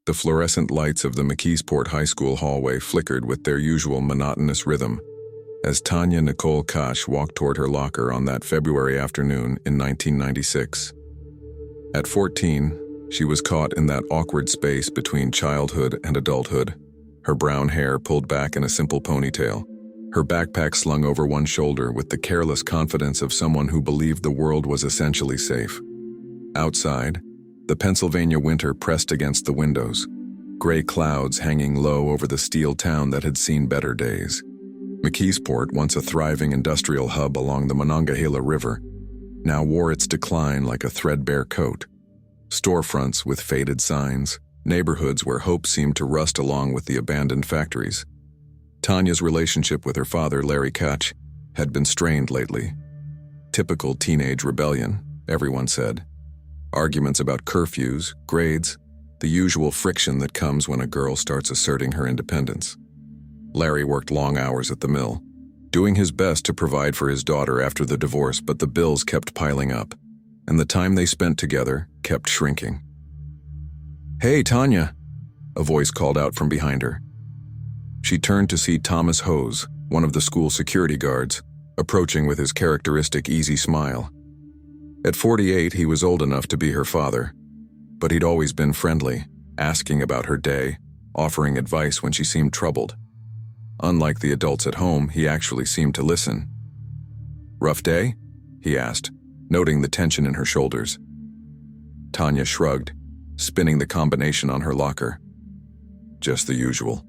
The fluorescent lights of the McKeesport High School hallway flickered with their usual monotonous rhythm as Tanya Nicole Koch walked toward her locker on that February afternoon in 1996. At 14, she was caught in that awkward space between childhood and adulthood, her brown hair pulled back in a simple ponytail, her backpack slung over one shoulder with the careless confidence of someone who believed the world was essentially safe. Outside, the Pennsylvania winter pressed against the windows, gray clouds hanging low over the steel town that had seen better days. McKeesport, once a thriving industrial hub along the Monongahela River, now wore its decline like a threadbare coat. Storefronts with faded signs, neighborhoods where hope seemed to rust along with the abandoned factories. Tanya's relationship with her father, Larry Koch, had been strained lately. Typical teenage rebellion, everyone said. Arguments about curfews, grades, the usual friction that comes when a girl starts asserting her independence. Larry worked long hours at the mill, doing his best to provide for his daughter after the divorce, but the bills kept piling up, and the time they spent together kept shrinking. "Hey, Tanya," a voice called out from behind her. She turned to see Thomas Hose, one of the school security guards, approaching with his characteristic easy smile. At 48, he was old enough to be her father, but he'd always been friendly, asking about her day, offering advice when she seemed troubled. Unlike the adults at home, he actually seemed to listen. "Rough day?" he asked, noting the tension in her shoulders. Tanya shrugged, spinning the combination on her locker. "Just the usual.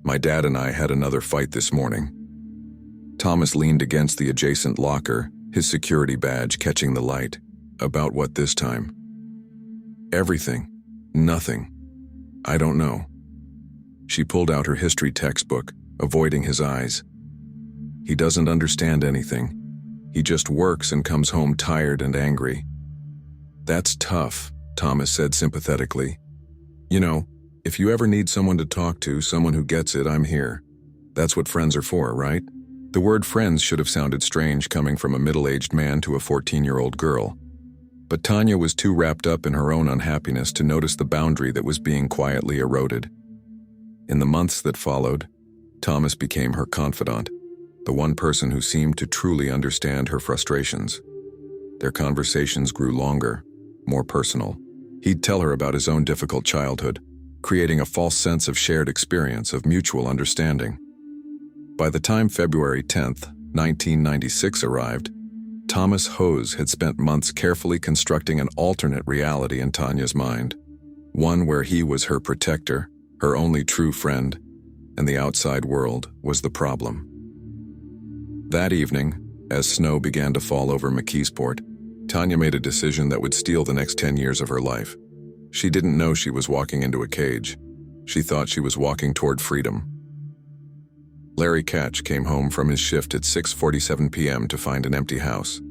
My dad and I had another fight this morning." Thomas leaned against the adjacent locker, his security badge catching the light. "About what this time?" "Everything. Nothing. I don't know." She pulled out her history textbook, avoiding his eyes. "He doesn't understand anything. He just works and comes home tired and angry." "That's tough," Thomas said sympathetically. "You know, if you ever need someone to talk to, someone who gets it, I'm here. That's what friends are for, right?" The word friends should have sounded strange coming from a middle-aged man to a 14-year-old girl. But Tanya was too wrapped up in her own unhappiness to notice the boundary that was being quietly eroded. In the months that followed, Thomas became her confidant, the one person who seemed to truly understand her frustrations. Their conversations grew longer, more personal. He'd tell her about his own difficult childhood, creating a false sense of shared experience, of mutual understanding. By the time February 10th, 1996 arrived, Thomas Hose had spent months carefully constructing an alternate reality in Tanya's mind, one where he was her protector, her only true friend, and the outside world was the problem. That evening, as snow began to fall over McKeesport, Tanya made a decision that would steal the next 10 years of her life. She didn't know she was walking into a cage. She thought she was walking toward freedom. Larry Koch came home from his shift at 6:47 p.m. to find an empty house.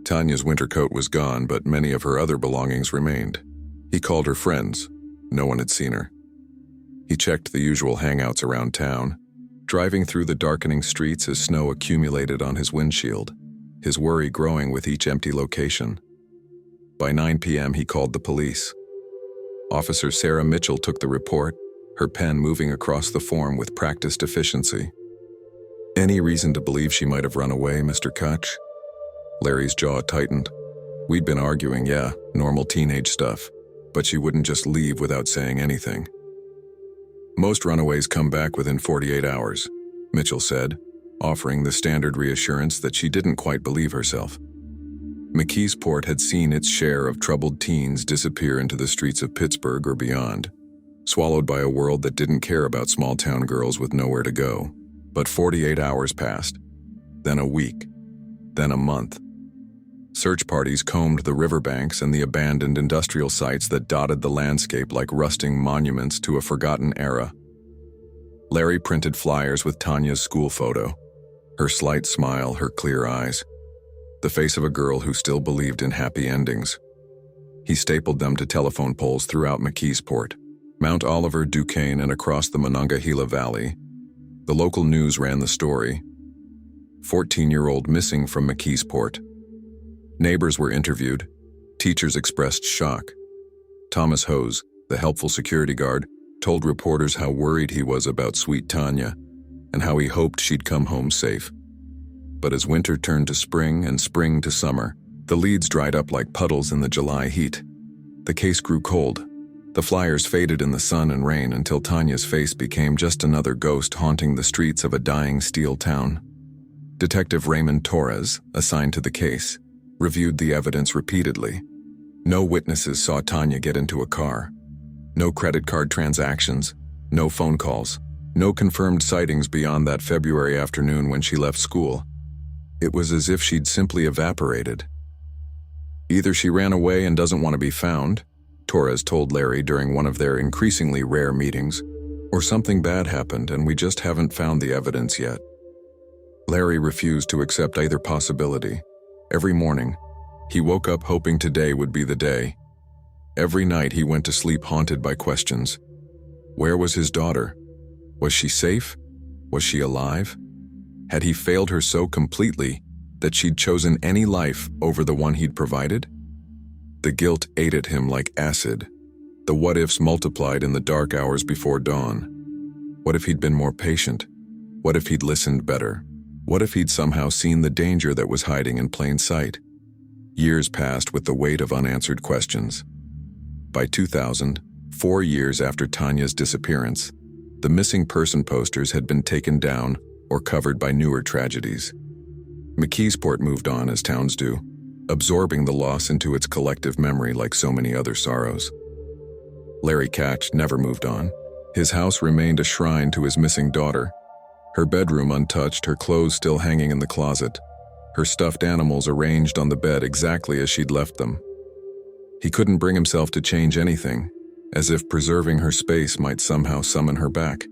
Tanya's winter coat was gone, but many of her other belongings remained. He called her friends. No one had seen her. He checked the usual hangouts around town, driving through the darkening streets as snow accumulated on his windshield, his worry growing with each empty location. By 9 p.m., he called the police. Officer Sarah Mitchell took the report, her pen moving across the form with practiced efficiency. "Any reason to believe she might have run away, Mr. Koch?" Larry's jaw tightened. "We'd been arguing, yeah, normal teenage stuff, but she wouldn't just leave without saying anything." "Most runaways come back within 48 hours, Mitchell said, offering the standard reassurance that she didn't quite believe herself. McKeesport had seen its share of troubled teens disappear into the streets of Pittsburgh or beyond, swallowed by a world that didn't care about small-town girls with nowhere to go. But 48 hours passed, then a week, then a month. Search parties combed the riverbanks and the abandoned industrial sites that dotted the landscape like rusting monuments to a forgotten era. Larry printed flyers with Tanya's school photo, her slight smile, her clear eyes, the face of a girl who still believed in happy endings. He stapled them to telephone poles throughout McKeesport, Mount Oliver, Duquesne, and across the Monongahela Valley. The local news ran the story. 14-year-old missing from McKeesport. Neighbors were interviewed. Teachers expressed shock. Thomas Hose, the helpful security guard, told reporters how worried he was about sweet Tanya and how he hoped she'd come home safe. But as winter turned to spring and spring to summer, the leads dried up like puddles in the July heat. The case grew cold. The flyers faded in the sun and rain until Tanya's face became just another ghost haunting the streets of a dying steel town. Detective Raymond Torres, assigned to the case, reviewed the evidence repeatedly. No witnesses saw Tanya get into a car. No credit card transactions, no phone calls, no confirmed sightings beyond that February afternoon when she left school. It was as if she'd simply evaporated. Either she ran away and doesn't want to be found, Torres told Larry during one of their increasingly rare meetings, or something bad happened and we just haven't found the evidence yet. Larry refused to accept either possibility. Every morning, he woke up hoping today would be the day. Every night he went to sleep haunted by questions. Where was his daughter? Was she safe? Was she alive? Had he failed her so completely that she'd chosen any life over the one he'd provided? The guilt ate at him like acid. The what-ifs multiplied in the dark hours before dawn. What if he'd been more patient? What if he'd listened better? What if he'd somehow seen the danger that was hiding in plain sight? Years passed with the weight of unanswered questions. By 2000, 4 years after Tanya's disappearance, the missing person posters had been taken down or covered by newer tragedies. McKeesport moved on as towns do, absorbing the loss into its collective memory like so many other sorrows. Larry Catch never moved on. His house remained a shrine to his missing daughter, her bedroom untouched, her clothes still hanging in the closet, her stuffed animals arranged on the bed exactly as she'd left them. He couldn't bring himself to change anything, as if preserving her space might somehow summon her back.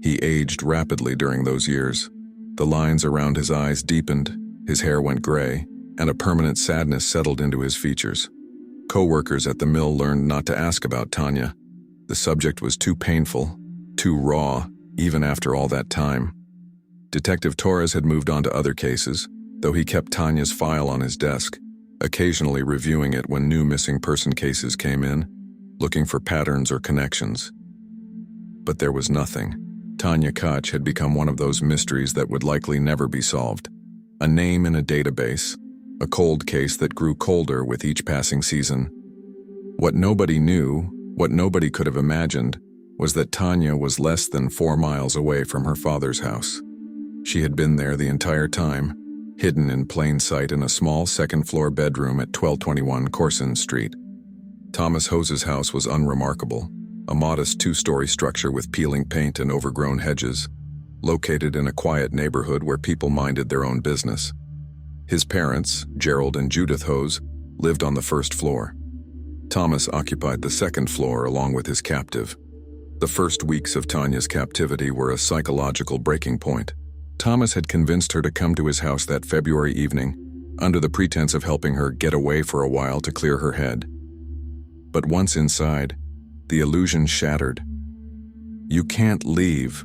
He aged rapidly during those years. The lines around his eyes deepened, his hair went gray, and a permanent sadness settled into his features. Co-workers at the mill learned not to ask about Tanya. The subject was too painful, too raw, even after all that time. Detective Torres had moved on to other cases, though he kept Tanya's file on his desk, occasionally reviewing it when new missing person cases came in, looking for patterns or connections. But there was nothing. Tanya Koch had become one of those mysteries that would likely never be solved. A name in a database, a cold case that grew colder with each passing season. What nobody knew, what nobody could have imagined, was that Tanya was less than 4 miles away from her father's house. She had been there the entire time, hidden in plain sight in a small second-floor bedroom at 1221 Corson Street. Thomas Hose's house was unremarkable, a modest 2-story structure with peeling paint and overgrown hedges, located in a quiet neighborhood where people minded their own business. His parents, Gerald and Judith Hose, lived on the first floor. Thomas occupied the second floor along with his captive. The first weeks of Tanya's captivity were a psychological breaking point. Thomas had convinced her to come to his house that February evening, under the pretense of helping her get away for a while to clear her head. But once inside, the illusion shattered. "You can't leave,"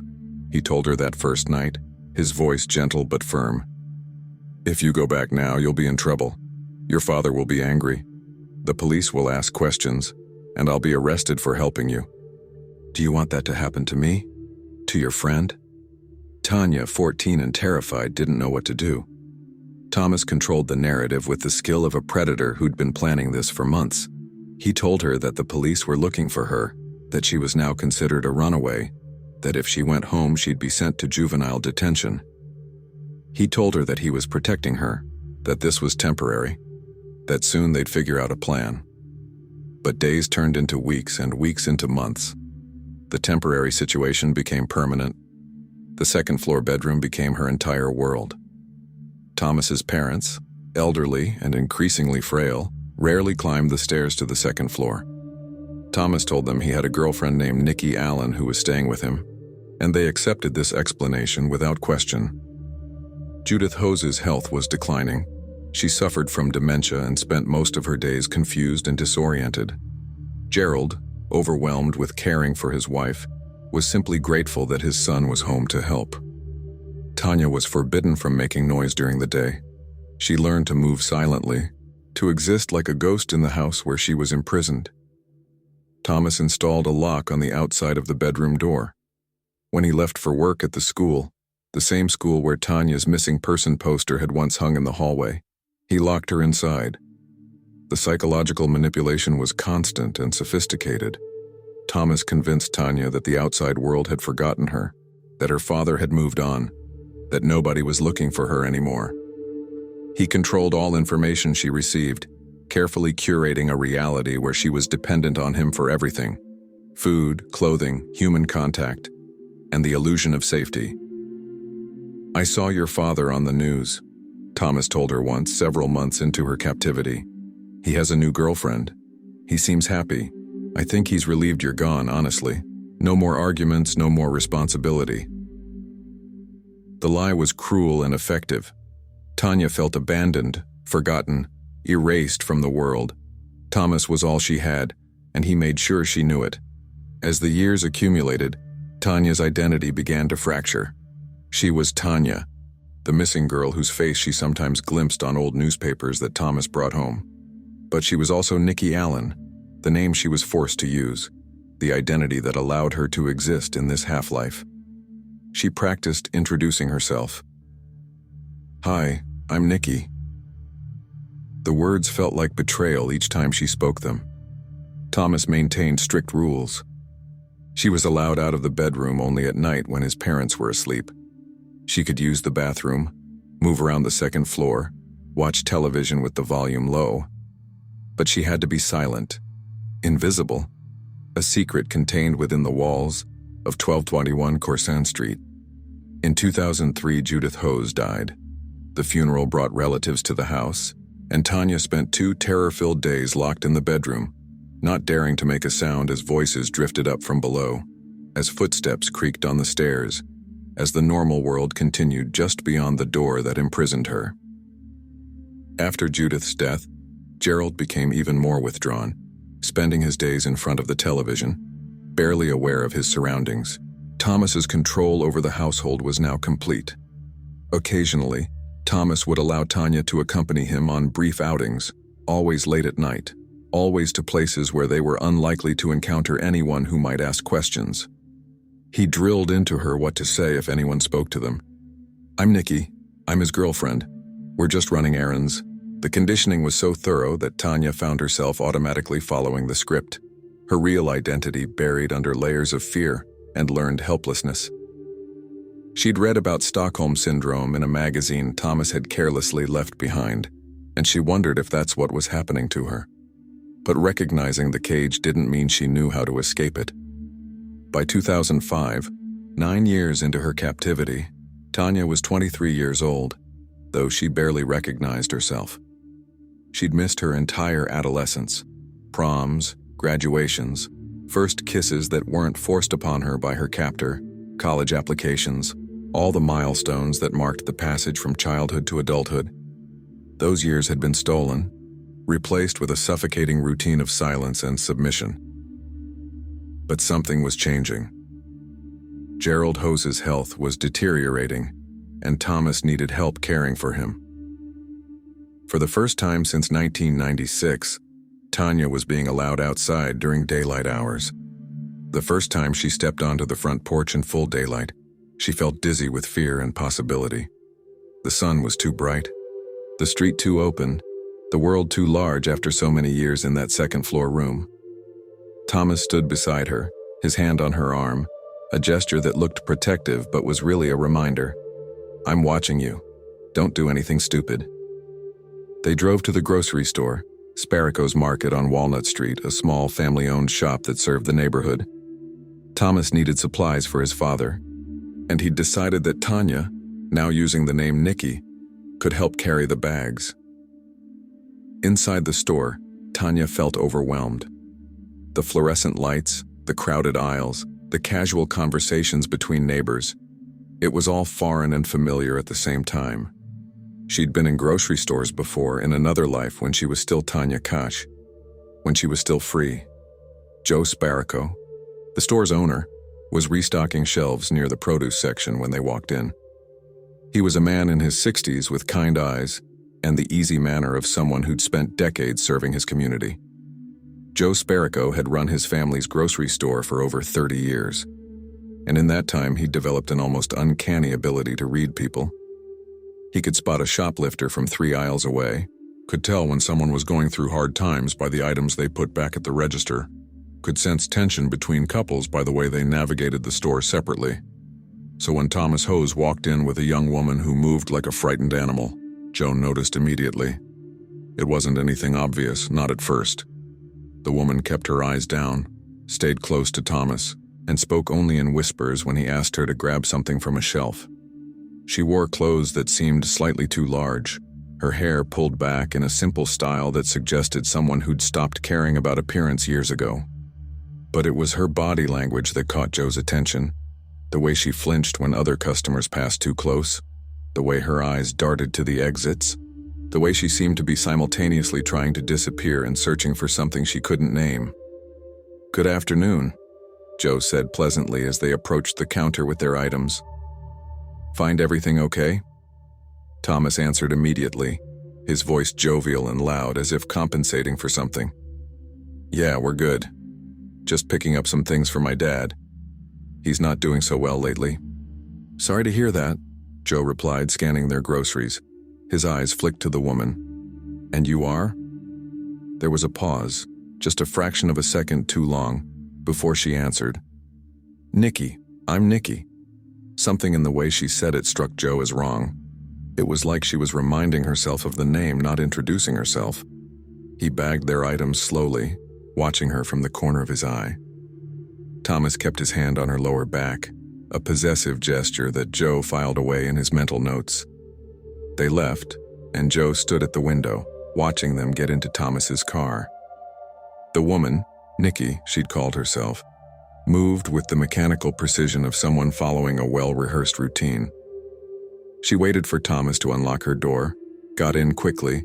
he told her that first night, his voice gentle but firm. "If you go back now, you'll be in trouble. Your father will be angry. The police will ask questions, and I'll be arrested for helping you." "Do you want that to happen to me? To your friend?" Tanya, 14 and terrified, didn't know what to do. Thomas controlled the narrative with the skill of a predator who'd been planning this for months. He told her that the police were looking for her, that she was now considered a runaway, that if she went home she'd be sent to juvenile detention. He told her that he was protecting her, that this was temporary, that soon they'd figure out a plan. But days turned into weeks and weeks into months. The temporary situation became permanent. The second-floor bedroom became her entire world. Thomas's parents, elderly and increasingly frail, rarely climbed the stairs to the second floor. Thomas told them he had a girlfriend named Nikki Allen who was staying with him, and they accepted this explanation without question. Judith Hose's health was declining. She suffered from dementia and spent most of her days confused and disoriented. Gerald, overwhelmed with caring for his wife, was simply grateful that his son was home to help. Tanya was forbidden from making noise during the day. She learned to move silently, to exist like a ghost in the house where she was imprisoned. Thomas installed a lock on the outside of the bedroom door. When he left for work at the school, the same school where Tanya's missing person poster had once hung in the hallway, he locked her inside. The psychological manipulation was constant and sophisticated. Thomas convinced Tanya that the outside world had forgotten her, that her father had moved on, that nobody was looking for her anymore. He controlled all information she received, carefully curating a reality where she was dependent on him for everything: food, clothing, human contact, and the illusion of safety. "I saw your father on the news," Thomas told her once, several months into her captivity. "He has a new girlfriend. He seems happy. I think he's relieved you're gone, honestly. No more arguments, no more responsibility." The lie was cruel and effective. Tanya felt abandoned, forgotten, erased from the world. Thomas was all she had, and he made sure she knew it. As the years accumulated, Tanya's identity began to fracture. She was Tanya, the missing girl whose face she sometimes glimpsed on old newspapers that Thomas brought home. But she was also Nikki Allen, the name she was forced to use, the identity that allowed her to exist in this half-life. She practiced introducing herself. "Hi, I'm Nikki." The words felt like betrayal each time she spoke them. Thomas maintained strict rules. She was allowed out of the bedroom only at night when his parents were asleep. She could use the bathroom, move around the second floor, watch television with the volume low. But she had to be silent, invisible, a secret contained within the walls of 1221 Corsan Street. In 2003, Judith Hose died. The funeral brought relatives to the house, and Tanya spent 2 terror-filled days locked in the bedroom, not daring to make a sound as voices drifted up from below, as footsteps creaked on the stairs, as the normal world continued just beyond the door that imprisoned her. After Judith's death, Gerald became even more withdrawn, spending his days in front of the television, barely aware of his surroundings. Thomas's control over the household was now complete. Occasionally, Thomas would allow Tanya to accompany him on brief outings, always late at night, always to places where they were unlikely to encounter anyone who might ask questions. He drilled into her what to say if anyone spoke to them. "I'm Nikki. I'm his girlfriend. We're just running errands." The conditioning was so thorough that Tanya found herself automatically following the script, her real identity buried under layers of fear and learned helplessness. She'd read about Stockholm Syndrome in a magazine Thomas had carelessly left behind, and she wondered if that's what was happening to her. But recognizing the cage didn't mean she knew how to escape it. By 2005, 9 years into her captivity, Tanya was 23 years old, though she barely recognized herself. She'd missed her entire adolescence: proms, graduations, first kisses that weren't forced upon her by her captor, college applications, all the milestones that marked the passage from childhood to adulthood. Those years had been stolen, replaced with a suffocating routine of silence and submission. But something was changing. Gerald Hose's health was deteriorating, and Thomas needed help caring for him. For the first time since 1996, Tanya was being allowed outside during daylight hours. The first time she stepped onto the front porch in full daylight, she felt dizzy with fear and possibility. The sun was too bright, the street too open, the world too large after so many years in that second-floor room. Thomas stood beside her, his hand on her arm, a gesture that looked protective but was really a reminder. "I'm watching you. Don't do anything stupid." They drove to the grocery store, Sparrow's Market on Walnut Street, a small family-owned shop that served the neighborhood. Thomas needed supplies for his father, and he'd decided that Tanya, now using the name Nikki, could help carry the bags. Inside the store, Tanya felt overwhelmed. The fluorescent lights, the crowded aisles, the casual conversations between neighbors. It was all foreign and familiar at the same time. She'd been in grocery stores before in another life when she was still Tanya Koch, when she was still free. Joe Sparrow, the store's owner, was restocking shelves near the produce section when they walked in. He was a man in his 60s with kind eyes and the easy manner of someone who'd spent decades serving his community. Joe Sparico had run his family's grocery store for over 30 years, and in that time he'd developed an almost uncanny ability to read people. He could spot a shoplifter from 3 aisles away, could tell when someone was going through hard times by the items they put back at the register, could sense tension between couples by the way they navigated the store separately. So when Thomas Hose walked in with a young woman who moved like a frightened animal, Joe noticed immediately. It wasn't anything obvious, not at first. The woman kept her eyes down, stayed close to Thomas, and spoke only in whispers when he asked her to grab something from a shelf. She wore clothes that seemed slightly too large, her hair pulled back in a simple style that suggested someone who'd stopped caring about appearance years ago. But it was her body language that caught Joe's attention, the way she flinched when other customers passed too close, the way her eyes darted to the exits, the way she seemed to be simultaneously trying to disappear and searching for something she couldn't name. "Good afternoon," Joe said pleasantly as they approached the counter with their items. "Find everything okay?" Thomas answered immediately, his voice jovial and loud as if compensating for something. "Yeah, we're good. Just picking up some things for my dad. He's not doing so well lately." "Sorry to hear that," Joe replied, scanning their groceries. His eyes flicked to the woman. "And you are?" There was a pause, just a fraction of a second too long, before she answered. "Nikki. I'm Nikki." Something in the way she said it struck Joe as wrong. It was like she was reminding herself of the name, not introducing herself. He bagged their items slowly, watching her from the corner of his eye. Thomas kept his hand on her lower back, a possessive gesture that Joe filed away in his mental notes. They left, and Joe stood at the window, watching them get into Thomas's car. The woman, Nikki, she'd called herself, moved with the mechanical precision of someone following a well-rehearsed routine. She waited for Thomas to unlock her door, got in quickly,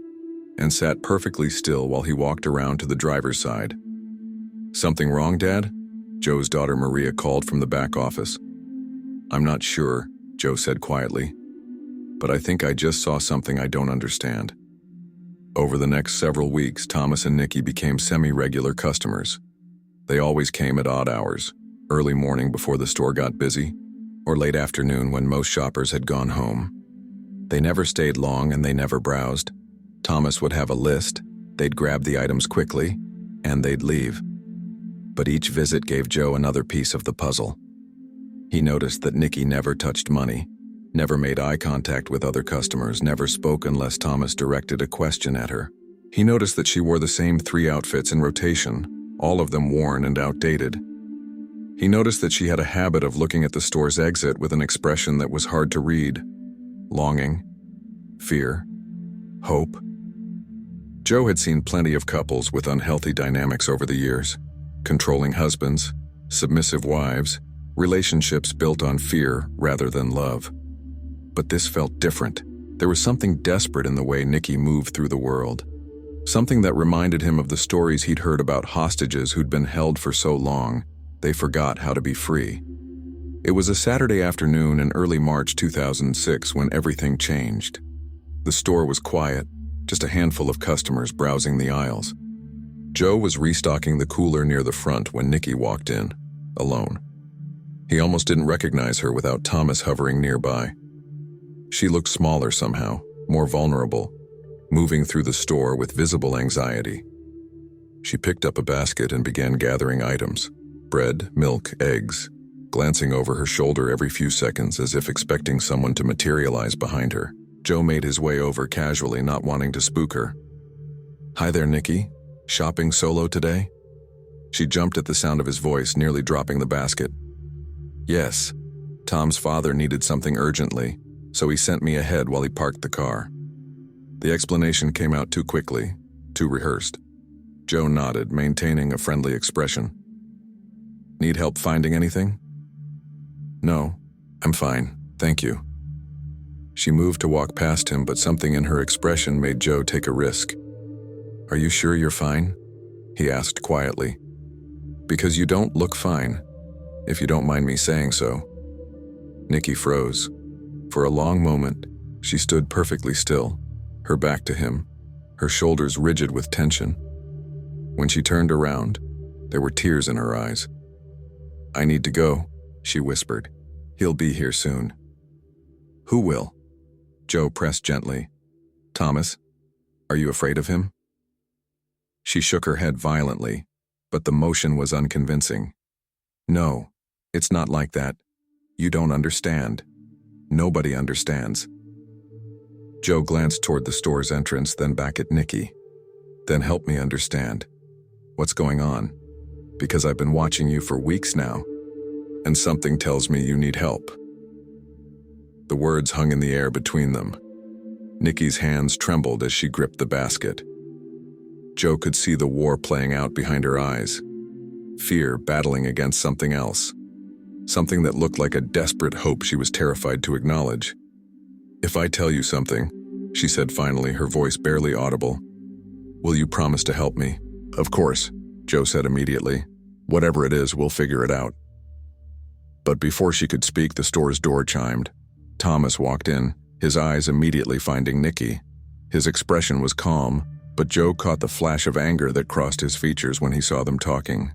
and sat perfectly still while he walked around to the driver's side. "Something wrong, Dad?" Joe's daughter Maria called from the back office. "I'm not sure," Joe said quietly, "but I think I just saw something I don't understand." Over the next several weeks, Thomas and Nikki became semi-regular customers. They always came at odd hours, early morning before the store got busy, or late afternoon when most shoppers had gone home. They never stayed long and they never browsed. Thomas would have a list, they'd grab the items quickly, and they'd leave. But each visit gave Joe another piece of the puzzle. He noticed that Nikki never touched money, never made eye contact with other customers, never spoke unless Thomas directed a question at her. He noticed that she wore the same 3 outfits in rotation, all of them worn and outdated. He noticed that she had a habit of looking at the store's exit with an expression that was hard to read. Longing, fear, hope. Joe had seen plenty of couples with unhealthy dynamics over the years. Controlling husbands, submissive wives, relationships built on fear rather than love. But this felt different. There was something desperate in the way Nikki moved through the world. Something that reminded him of the stories he'd heard about hostages who'd been held for so long, they forgot how to be free. It was a Saturday afternoon in early March 2006 when everything changed. The store was quiet, just a handful of customers browsing the aisles. Joe was restocking the cooler near the front when Nikki walked in, alone. He almost didn't recognize her without Thomas hovering nearby. She looked smaller somehow, more vulnerable, moving through the store with visible anxiety. She picked up a basket and began gathering items: bread, milk, eggs, glancing over her shoulder every few seconds as if expecting someone to materialize behind her. Joe made his way over casually, not wanting to spook her. "Hi there, Nikki. Shopping solo today?" She jumped at the sound of his voice, nearly dropping the basket. "Yes. Tom's father needed something urgently, so he sent me ahead while he parked the car." The explanation came out too quickly, too rehearsed. Joe nodded, maintaining a friendly expression. "Need help finding anything?" "No, I'm fine, thank you." She moved to walk past him, but something in her expression made Joe take a risk. "Are you sure you're fine?" he asked quietly. "Because you don't look fine, if you don't mind me saying so." Nikki froze. For a long moment, she stood perfectly still, her back to him, her shoulders rigid with tension. When she turned around, there were tears in her eyes. "I need to go," she whispered. "He'll be here soon." "Who will?" Joe pressed gently. "Thomas. Are you afraid of him?" She shook her head violently, but the motion was unconvincing. "No, it's not like that. You don't understand. Nobody understands." Joe glanced toward the store's entrance, then back at Nikki. "Then help me understand. What's going on? Because I've been watching you for weeks now, and something tells me you need help." The words hung in the air between them. Nikki's hands trembled as she gripped the basket. Joe could see the war playing out behind her eyes. Fear battling against something else. Something that looked like a desperate hope she was terrified to acknowledge. "If I tell you something," she said finally, her voice barely audible, "will you promise to help me?" "Of course," Joe said immediately. "Whatever it is, we'll figure it out." But before she could speak, the store's door chimed. Thomas walked in, his eyes immediately finding Nikki. His expression was calm, but Joe caught the flash of anger that crossed his features when he saw them talking.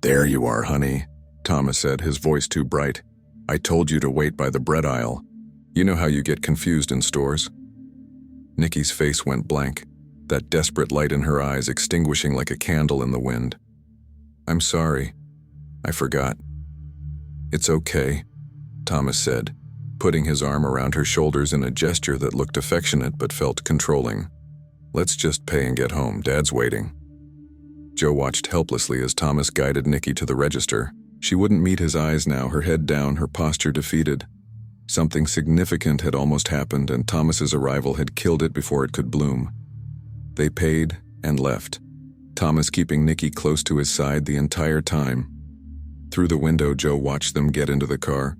"There you are, honey," Thomas said, his voice too bright. "I told you to wait by the bread aisle. You know how you get confused in stores?" Nikki's face went blank, that desperate light in her eyes extinguishing like a candle in the wind. "I'm sorry. I forgot." "It's okay," Thomas said, putting his arm around her shoulders in a gesture that looked affectionate but felt controlling. "Let's just pay and get home. Dad's waiting." Joe watched helplessly as Thomas guided Nikki to the register. She wouldn't meet his eyes now, her head down, her posture defeated. Something significant had almost happened, and Thomas's arrival had killed it before it could bloom. They paid and left, Thomas keeping Nikki close to his side the entire time. Through the window, Joe watched them get into the car,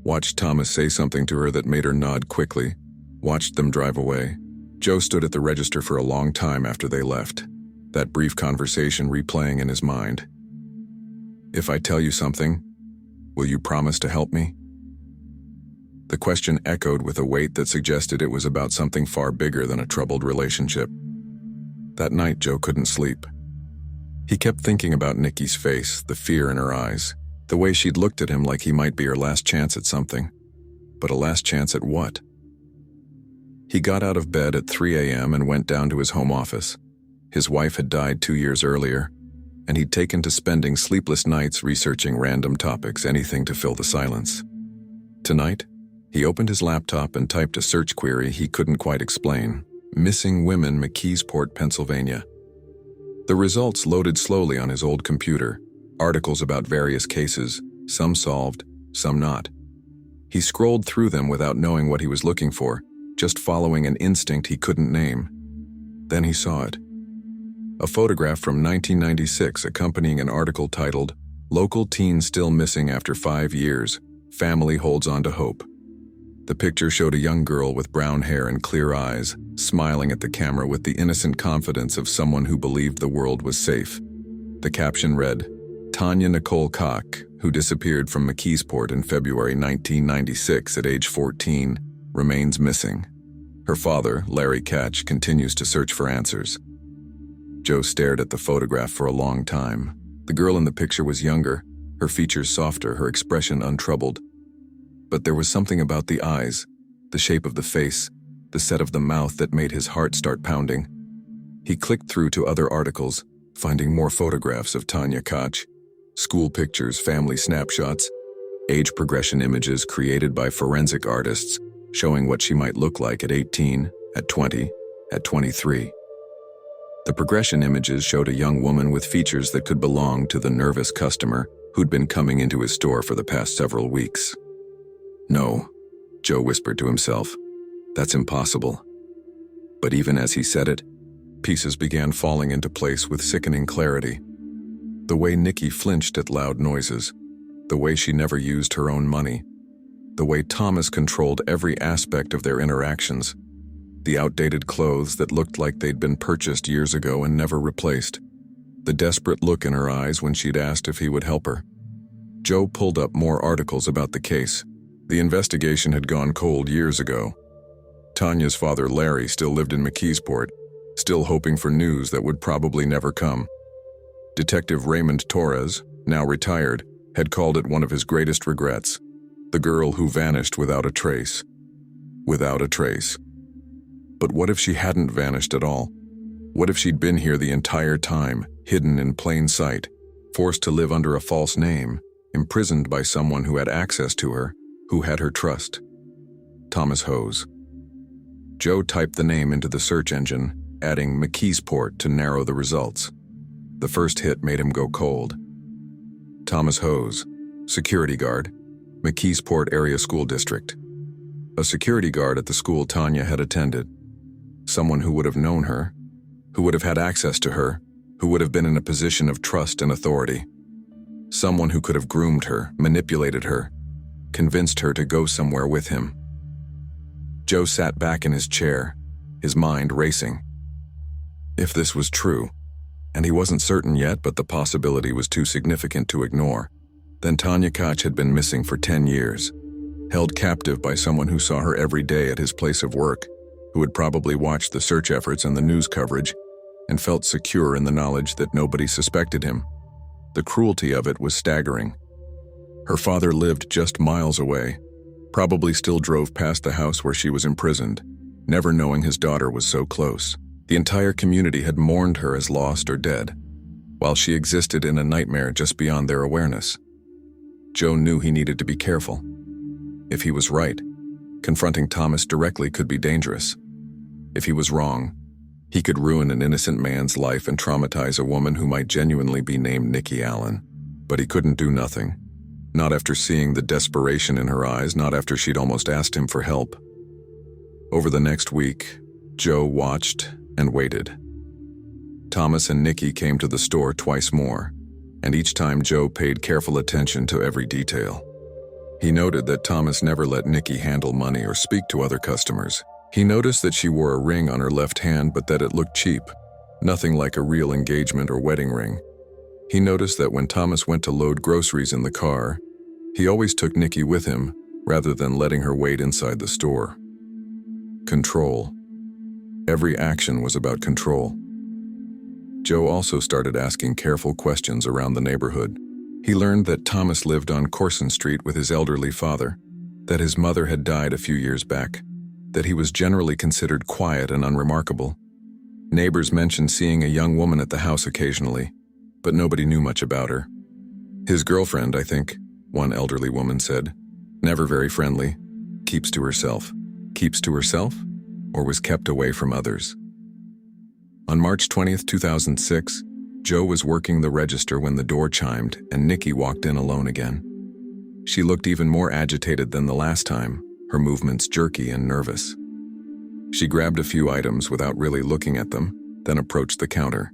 watched Thomas say something to her that made her nod quickly, watched them drive away. Joe stood at the register for a long time after they left, that brief conversation replaying in his mind. "If I tell you something, will you promise to help me?" The question echoed with a weight that suggested it was about something far bigger than a troubled relationship. That night, Joe couldn't sleep. He kept thinking about Nikki's face, the fear in her eyes, the way she'd looked at him like he might be her last chance at something. But a last chance at what? He got out of bed at 3 a.m. and went down to his home office. His wife had died 2 years earlier, and he'd taken to spending sleepless nights researching random topics, anything to fill the silence. Tonight, he opened his laptop and typed a search query he couldn't quite explain. "Missing women, McKeesport, Pennsylvania." The results loaded slowly on his old computer, articles about various cases, some solved, some not. He scrolled through them without knowing what he was looking for, just following an instinct he couldn't name. Then he saw it. A photograph from 1996 accompanying an article titled, "Local Teen Still Missing After 5 Years, Family Holds On to Hope." The picture showed a young girl with brown hair and clear eyes, smiling at the camera with the innocent confidence of someone who believed the world was safe. The caption read, "Tanya Nicole Koch, who disappeared from McKeesport in February 1996 at age 14, remains missing. Her father, Larry Ketch, continues to search for answers." Joe stared at the photograph for a long time. The girl in the picture was younger, her features softer, her expression untroubled. But there was something about the eyes, the shape of the face, the set of the mouth that made his heart start pounding. He clicked through to other articles, finding more photographs of Tanya Koch, school pictures, family snapshots, age progression images created by forensic artists showing what she might look like at 18, at 20, at 23. The progression images showed a young woman with features that could belong to the nervous customer who'd been coming into his store for the past several weeks. "No," Joe whispered to himself. "That's impossible." But even as he said it, pieces began falling into place with sickening clarity. The way Nikki flinched at loud noises, the way she never used her own money, the way Thomas controlled every aspect of their interactions, the outdated clothes that looked like they'd been purchased years ago and never replaced, the desperate look in her eyes when she'd asked if he would help her. Joe pulled up more articles about the case. The investigation had gone cold years ago. Tanya's father, Larry, still lived in McKeesport, still hoping for news that would probably never come. Detective Raymond Torres, now retired, had called it one of his greatest regrets. The girl who vanished without a trace. Without a trace. But what if she hadn't vanished at all? What if she'd been here the entire time, hidden in plain sight, forced to live under a false name, imprisoned by someone who had access to her, who had her trust? Thomas Hose. Joe typed the name into the search engine, adding McKeesport to narrow the results. The first hit made him go cold. Thomas Hose, security guard, McKeesport Area School District. A security guard at the school Tanya had attended. Someone who would have known her, who would have had access to her, who would have been in a position of trust and authority. Someone who could have groomed her, manipulated her, convinced her to go somewhere with him. Joe sat back in his chair, his mind racing. If this was true, and he wasn't certain yet, but the possibility was too significant to ignore, then Tanya Koch had been missing for 10 years, held captive by someone who saw her every day at his place of work, who had probably watched the search efforts and the news coverage, and felt secure in the knowledge that nobody suspected him. The cruelty of it was staggering. Her father lived just miles away, probably still drove past the house where she was imprisoned, never knowing his daughter was so close. The entire community had mourned her as lost or dead, while she existed in a nightmare just beyond their awareness. Joe knew he needed to be careful. If he was right, confronting Thomas directly could be dangerous. If he was wrong, he could ruin an innocent man's life and traumatize a woman who might genuinely be named Nikki Allen. But he couldn't do nothing. Not after seeing the desperation in her eyes, not after she'd almost asked him for help. Over the next week, Joe watched and waited. Thomas and Nikki came to the store twice more, and each time Joe paid careful attention to every detail. He noted that Thomas never let Nikki handle money or speak to other customers. He noticed that she wore a ring on her left hand, but that it looked cheap, nothing like a real engagement or wedding ring. He noticed that when Thomas went to load groceries in the car, he always took Nikki with him, rather than letting her wait inside the store. Control. Every action was about control. Joe also started asking careful questions around the neighborhood. He learned that Thomas lived on Corson Street with his elderly father, that his mother had died a few years back, that he was generally considered quiet and unremarkable. Neighbors mentioned seeing a young woman at the house occasionally, but nobody knew much about her. His girlfriend, I think, one elderly woman said. Never very friendly. Keeps to herself. Keeps to herself? Or was kept away from others? On March 20th, 2006, Joe was working the register when the door chimed and Nikki walked in alone again. She looked even more agitated than the last time, her movements jerky and nervous. She grabbed a few items without really looking at them, then approached the counter.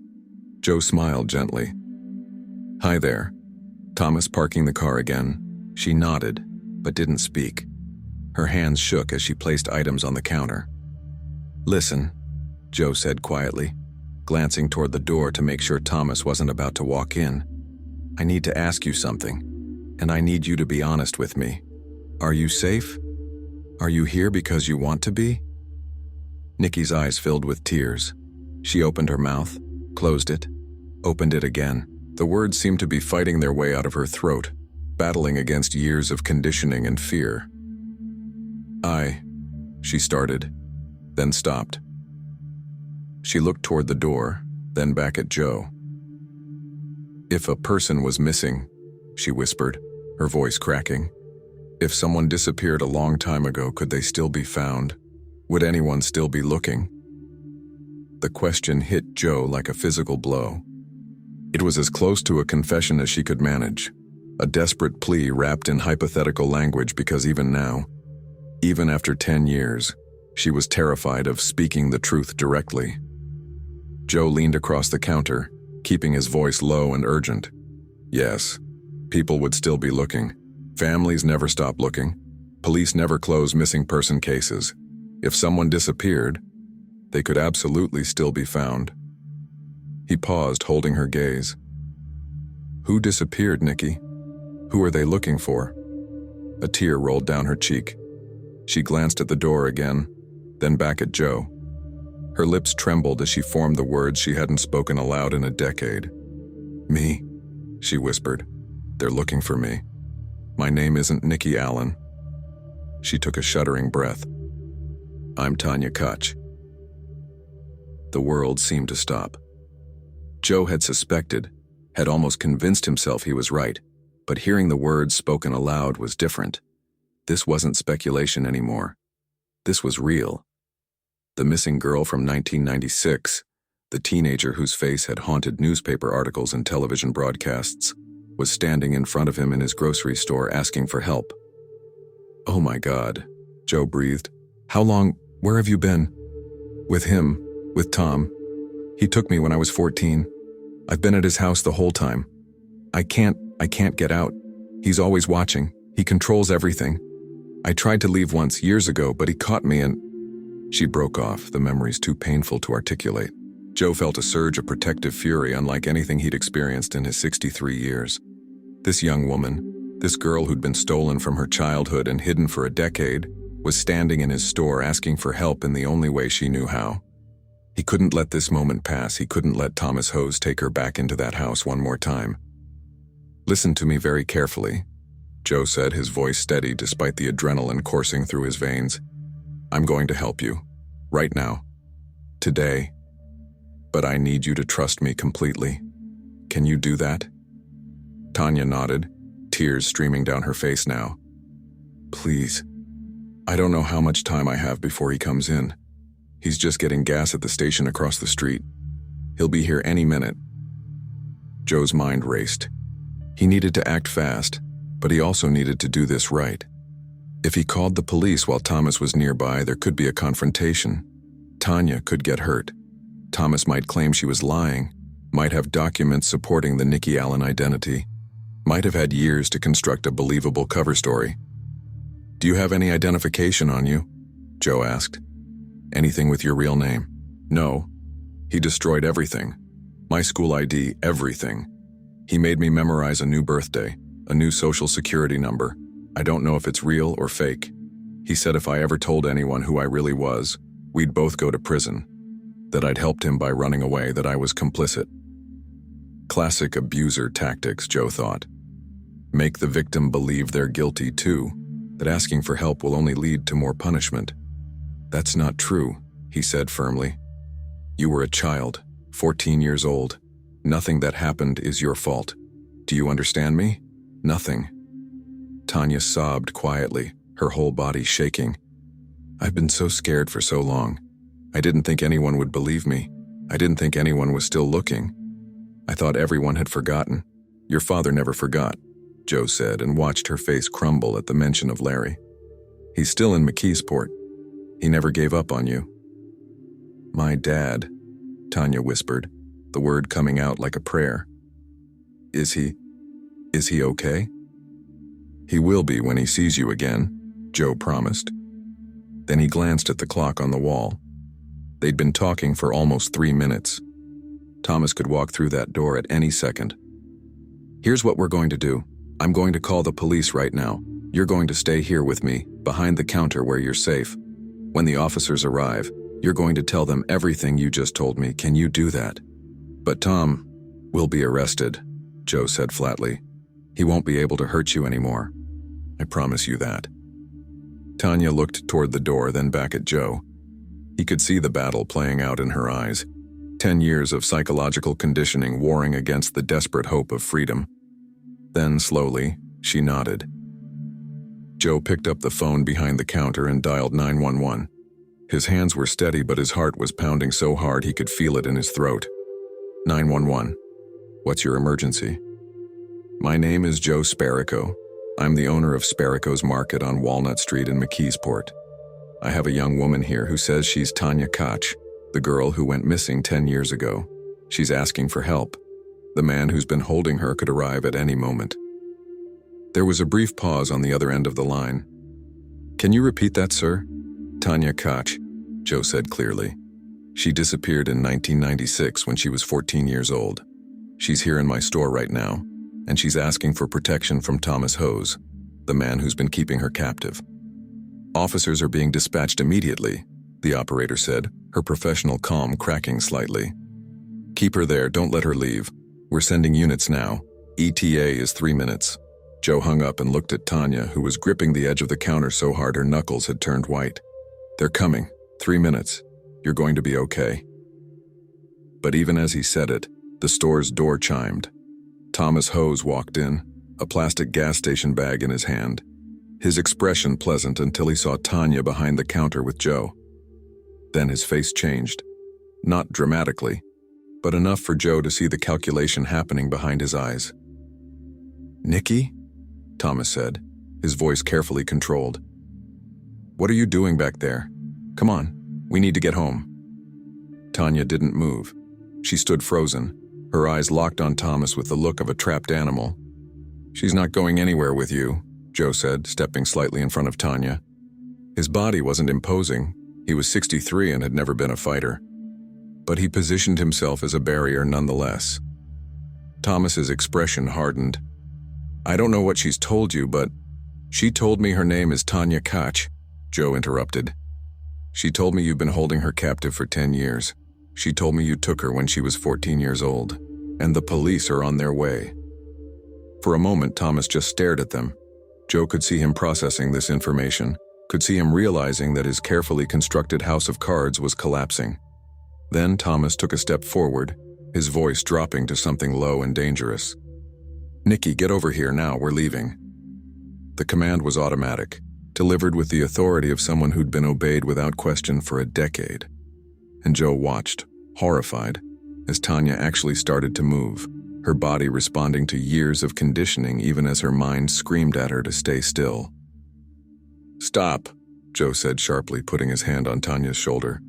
Joe smiled gently. "Hi there." Thomas parking the car again. She nodded, but didn't speak. Her hands shook as she placed items on the counter. "Listen," Joe said quietly, glancing toward the door to make sure Thomas wasn't about to walk in. "I need to ask you something, and I need you to be honest with me. Are you safe? Are you here because you want to be?" Nikki's eyes filled with tears. She opened her mouth, closed it, opened it again. The words seemed to be fighting their way out of her throat, battling against years of conditioning and fear. She started, then stopped. She looked toward the door, then back at Joe. "If a person was missing," she whispered, her voice cracking. "If someone disappeared a long time ago, could they still be found? Would anyone still be looking?" The question hit Joe like a physical blow. It was as close to a confession as she could manage, a desperate plea wrapped in hypothetical language because even now, even after 10 years, she was terrified of speaking the truth directly. Joe leaned across the counter, keeping his voice low and urgent. "Yes, people would still be looking. Families never stop looking. Police never close missing person cases. If someone disappeared, they could absolutely still be found." He paused, holding her gaze. "Who disappeared, Nikki? Who are they looking for?" A tear rolled down her cheek. She glanced at the door again, then back at Joe. Her lips trembled as she formed the words she hadn't spoken aloud in a decade. Me? She whispered. They're looking for me. My name isn't Nikki Allen. She took a shuddering breath. I'm Tanya Koch. The world seemed to stop. Joe had suspected, had almost convinced himself he was right, but hearing the words spoken aloud was different. This wasn't speculation anymore. This was real. The missing girl from 1996, the teenager whose face had haunted newspaper articles and television broadcasts, was standing in front of him in his grocery store asking for help. Oh my God, Joe breathed. How long, where have you been? With him, with Tom. He took me when I was 14. I've been at his house the whole time. I can't get out. He's always watching. He controls everything. I tried to leave once, years ago, but he caught me and... She broke off, the memories too painful to articulate. Joe felt a surge of protective fury unlike anything he'd experienced in his 63 years. This young woman, this girl who'd been stolen from her childhood and hidden for a decade, was standing in his store asking for help in the only way she knew how. He couldn't let this moment pass. He couldn't let Thomas Hose take her back into that house one more time. Listen to me very carefully, Joe said, his voice steady despite the adrenaline coursing through his veins. I'm going to help you. Right now. Today. But I need you to trust me completely. Can you do that? Tanya nodded, tears streaming down her face now. Please. I don't know how much time I have before he comes in. He's just getting gas at the station across the street. He'll be here any minute. Joe's mind raced. He needed to act fast, but he also needed to do this right. If he called the police while Thomas was nearby, there could be a confrontation. Tanya could get hurt. Thomas might claim she was lying, might have documents supporting the Nikki Allen identity, might have had years to construct a believable cover story. Do you have any identification on you? Joe asked. Anything with your real name? No. He destroyed everything. My school ID, everything. He made me memorize a new birthday, a new social security number. I don't know if it's real or fake. He said if I ever told anyone who I really was, we'd both go to prison. That I'd helped him by running away, that I was complicit. Classic abuser tactics, Joe thought. Make the victim believe they're guilty too, that asking for help will only lead to more punishment. That's not true, he said firmly. You were a child, 14 years old. Nothing that happened is your fault. Do you understand me? Nothing. Tanya sobbed quietly, her whole body shaking. I've been so scared for so long. I didn't think anyone would believe me. I didn't think anyone was still looking. I thought everyone had forgotten. Your father never forgot, Joe said, and watched her face crumble at the mention of Larry. He's still in McKeesport. He never gave up on you. My dad, Tanya whispered, the word coming out like a prayer. Is he okay? He will be when he sees you again, Joe promised. Then he glanced at the clock on the wall. They'd been talking for almost 3 minutes. Thomas could walk through that door at any second. Here's what we're going to do. I'm going to call the police right now. You're going to stay here with me, behind the counter where you're safe. When the officers arrive, you're going to tell them everything you just told me. Can you do that? But Tom will be arrested, Joe said flatly. He won't be able to hurt you anymore. I promise you that. Tanya looked toward the door, then back at Joe. He could see the battle playing out in her eyes. 10 years of psychological conditioning warring against the desperate hope of freedom. Then, slowly, she nodded. Joe picked up the phone behind the counter and dialed 911. His hands were steady, but his heart was pounding so hard he could feel it in his throat. 911. What's your emergency? My name is Joe Sparico. I'm the owner of Sparico's Market on Walnut Street in McKeesport. I have a young woman here who says she's Tanya Koch, the girl who went missing 10 years ago. She's asking for help. The man who's been holding her could arrive at any moment. There was a brief pause on the other end of the line. Can you repeat that, sir? Tanya Koch, Joe said clearly. She disappeared in 1996 when she was 14 years old. She's here in my store right now, and she's asking for protection from Thomas Hose, the man who's been keeping her captive. Officers are being dispatched immediately, the operator said, her professional calm cracking slightly. Keep her there, don't let her leave. We're sending units now. ETA is 3 minutes. Joe hung up and looked at Tanya, who was gripping the edge of the counter so hard her knuckles had turned white. They're coming. 3 minutes. You're going to be okay. But even as he said it, the store's door chimed. Thomas Hose walked in, a plastic gas station bag in his hand. His expression pleasant until he saw Tanya behind the counter with Joe. Then his face changed. Not dramatically, but enough for Joe to see the calculation happening behind his eyes. "Nikki?" Thomas said, his voice carefully controlled. "What are you doing back there? Come on, we need to get home." Tanya didn't move. She stood frozen, her eyes locked on Thomas with the look of a trapped animal. "She's not going anywhere with you," Joe said, stepping slightly in front of Tanya. His body wasn't imposing. He was 63 and had never been a fighter. But he positioned himself as a barrier nonetheless. Thomas's expression hardened. "I don't know what she's told you, but she told me her name is Tanya Koch," Joe interrupted. "She told me you've been holding her captive for 10 years. She told me you took her when she was 14 years old, and the police are on their way." For a moment, Thomas just stared at them. Joe could see him processing this information, could see him realizing that his carefully constructed house of cards was collapsing. Then Thomas took a step forward, his voice dropping to something low and dangerous. "Nikki, get over here now, we're leaving." The command was automatic, delivered with the authority of someone who'd been obeyed without question for a decade. And Joe watched, horrified, as Tanya actually started to move, her body responding to years of conditioning even as her mind screamed at her to stay still. "Stop," Joe said sharply, putting his hand on Tanya's shoulder.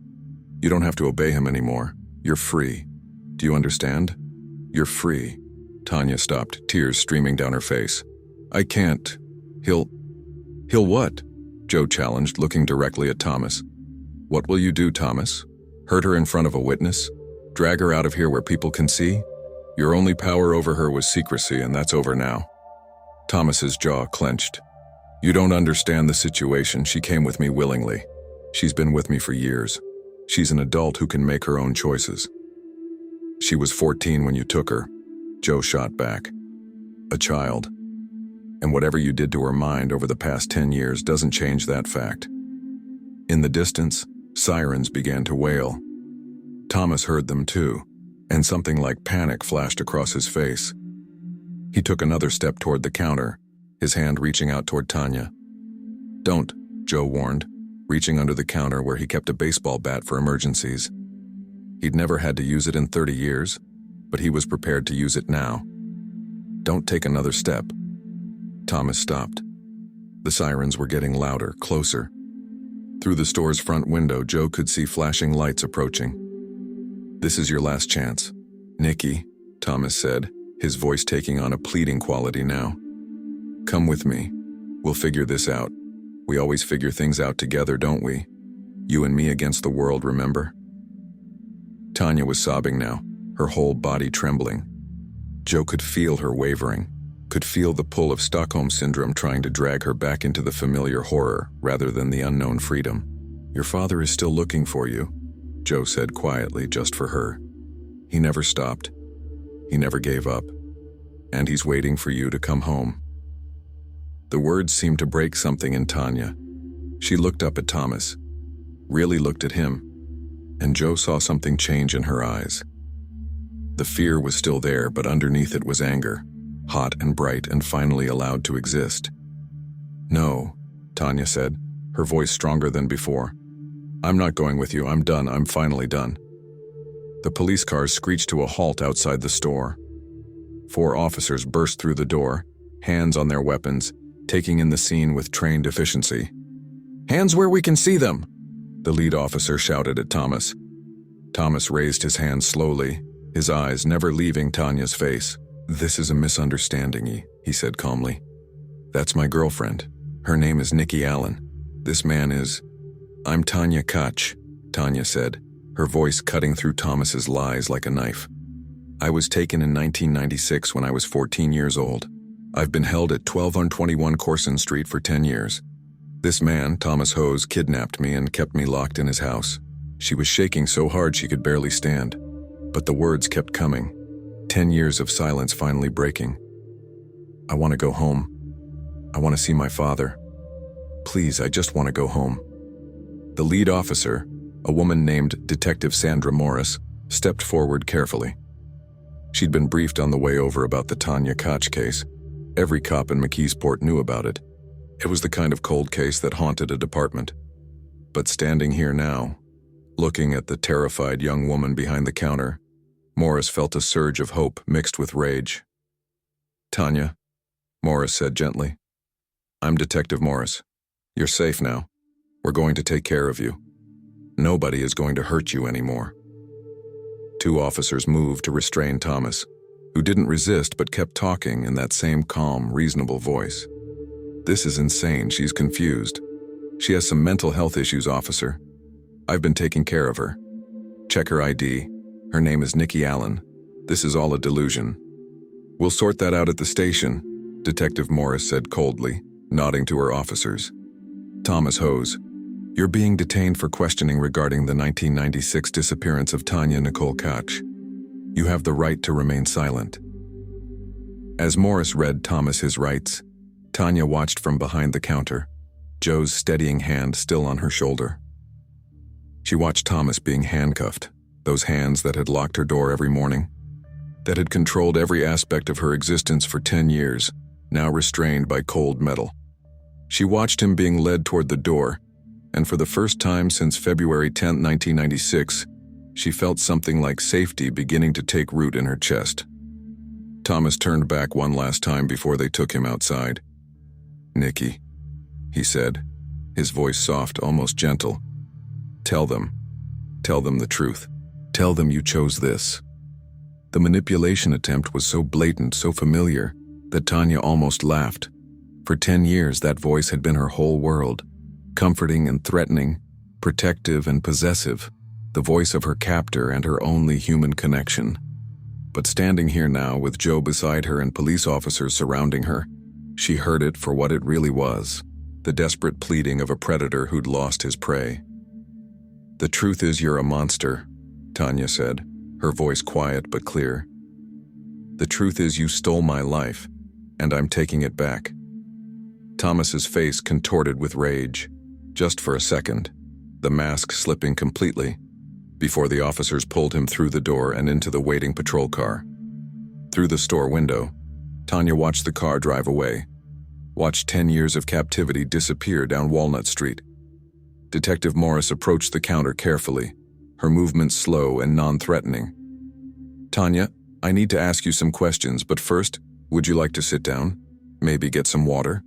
"You don't have to obey him anymore. You're free. Do you understand? You're free." Tanya stopped, tears streaming down her face. "I can't. He'll what?" Joe challenged, looking directly at Thomas. "What will you do, Thomas? Hurt her in front of a witness? Drag her out of here where people can see? Your only power over her was secrecy, and that's over now." Thomas's jaw clenched. "You don't understand the situation. She came with me willingly. She's been with me for years. She's an adult who can make her own choices." "She was 14 when you took her," Joe shot back. "A child. And whatever you did to her mind over the past 10 years doesn't change that fact." In the distance, sirens began to wail. Thomas heard them too, and something like panic flashed across his face. He took another step toward the counter, his hand reaching out toward Tanya. "Don't," Joe warned, reaching under the counter where he kept a baseball bat for emergencies. He'd never had to use it in 30 years, but he was prepared to use it now. "Don't take another step." Thomas stopped. The sirens were getting louder, closer. Through the store's front window, Joe could see flashing lights approaching. "This is your last chance. Nikki," Thomas said, his voice taking on a pleading quality now. "Come with me. We'll figure this out. We always figure things out together, don't we? You and me against the world, remember?" Tanya was sobbing now, her whole body trembling. Joe could feel her wavering, could feel the pull of Stockholm Syndrome trying to drag her back into the familiar horror rather than the unknown freedom. "Your father is still looking for you," Joe said quietly, just for her. "He never stopped. He never gave up. And he's waiting for you to come home." The words seemed to break something in Tanya. She looked up at Thomas, really looked at him, and Joe saw something change in her eyes. The fear was still there, but underneath it was anger, hot and bright and finally allowed to exist. "No," Tanya said, her voice stronger than before. "I'm not going with you. I'm done. I'm finally done." The police cars screeched to a halt outside the store. 4 officers burst through the door, hands on their weapons, taking in the scene with trained efficiency. "Hands where we can see them!" the lead officer shouted at Thomas. Thomas raised his hand slowly, his eyes never leaving Tanya's face. "This is a misunderstanding," he said calmly. "That's my girlfriend. Her name is Nikki Allen. This man is..." "I'm Tanya Koch," Tanya said, her voice cutting through Thomas's lies like a knife. "I was taken in 1996 when I was 14 years old. I've been held at 1221 Corson Street for 10 years. This man, Thomas Hose, kidnapped me and kept me locked in his house. She was shaking so hard she could barely stand, but the words kept coming. 10 years of silence finally breaking. I want to go home. I want to see my father. Please, I just want to go home. The lead officer, a woman named Detective Sandra Morris, stepped forward carefully. She'd been briefed on the way over about the Tanya Koch case. Every cop in McKeesport knew about it. It was the kind of cold case that haunted a department. But standing here now, looking at the terrified young woman behind the counter, Morris felt a surge of hope mixed with rage. "Tanya," Morris said gently. "I'm Detective Morris. You're safe now. We're going to take care of you. Nobody is going to hurt you anymore." Two officers moved to restrain Thomas, who didn't resist but kept talking in that same calm, reasonable voice. "This is insane. She's confused. She has some mental health issues, officer. I've been taking care of her. Check her ID. Her name is Nikki Allen. This is all a delusion." "We'll sort that out at the station," Detective Morris said coldly, nodding to her officers. "Thomas Hose, you're being detained for questioning regarding the 1996 disappearance of Tanya Nicole Koch. You have the right to remain silent." As Morris read Thomas his rights, Tanya watched from behind the counter, Joe's steadying hand still on her shoulder. She watched Thomas being handcuffed, those hands that had locked her door every morning, that had controlled every aspect of her existence for 10 years, now restrained by cold metal. She watched him being led toward the door, and for the first time since February 10, 1996, she felt something like safety beginning to take root in her chest. Thomas turned back one last time before they took him outside. "Nikki," he said, his voice soft, almost gentle. Tell them the truth. Tell them you chose this." The manipulation attempt was so blatant, so familiar, that Tanya almost laughed. For 10 years, that voice had been her whole world, comforting and threatening, protective and possessive, the voice of her captor and her only human connection. But standing here now with Joe beside her and police officers surrounding her, she heard it for what it really was, the desperate pleading of a predator who'd lost his prey. "The truth is you're a monster," Tanya said, her voice quiet but clear. "The truth is you stole my life, and I'm taking it back." Thomas's face contorted with rage, just for a second, the mask slipping completely, before the officers pulled him through the door and into the waiting patrol car. Through the store window, Tanya watched the car drive away, watched 10 years of captivity disappear down Walnut Street. Detective Morris approached the counter carefully, her movements slow and non-threatening. "Tanya, I need to ask you some questions, but first, would you like to sit down? Maybe get some water?"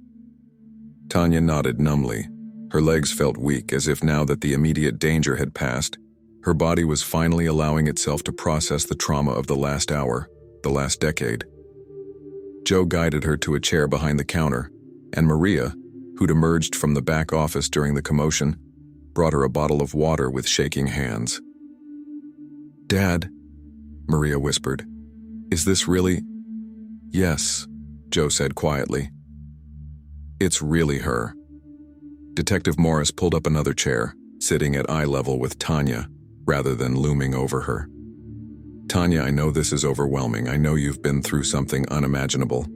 Tanya nodded numbly. Her legs felt weak, as if now that the immediate danger had passed, her body was finally allowing itself to process the trauma of the last hour, the last decade. Joe guided her to a chair behind the counter, and Maria, who'd emerged from the back office during the commotion, brought her a bottle of water with shaking hands. "Dad," Maria whispered, "is this really—" "Yes," Joe said quietly. "It's really her." Detective Morris pulled up another chair, sitting at eye level with Tanya, rather than looming over her. "Tanya, I know this is overwhelming. I know you've been through something unimaginable.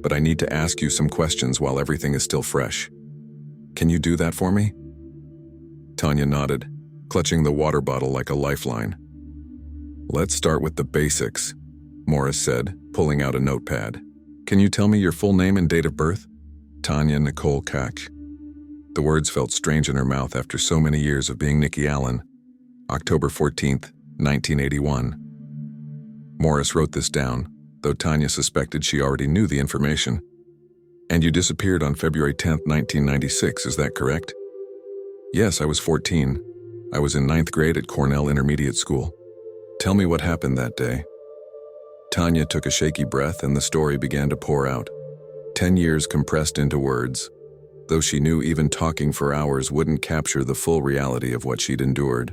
But I need to ask you some questions while everything is still fresh. Can you do that for me?" Tanya nodded, clutching the water bottle like a lifeline. "Let's start with the basics," Morris said, pulling out a notepad. "Can you tell me your full name and date of birth?" "Tanya Nicole Koch." The words felt strange in her mouth after so many years of being Nikki Allen. October 14th, 1981. Morris wrote this down, though Tanya suspected she already knew the information. "And you disappeared on February 10th, 1996, is that correct?" "Yes, I was 14. I was in 9th grade at Cornell Intermediate School." "Tell me what happened that day." Tanya took a shaky breath and the story began to pour out. 10 years compressed into words, though she knew even talking for hours wouldn't capture the full reality of what she'd endured.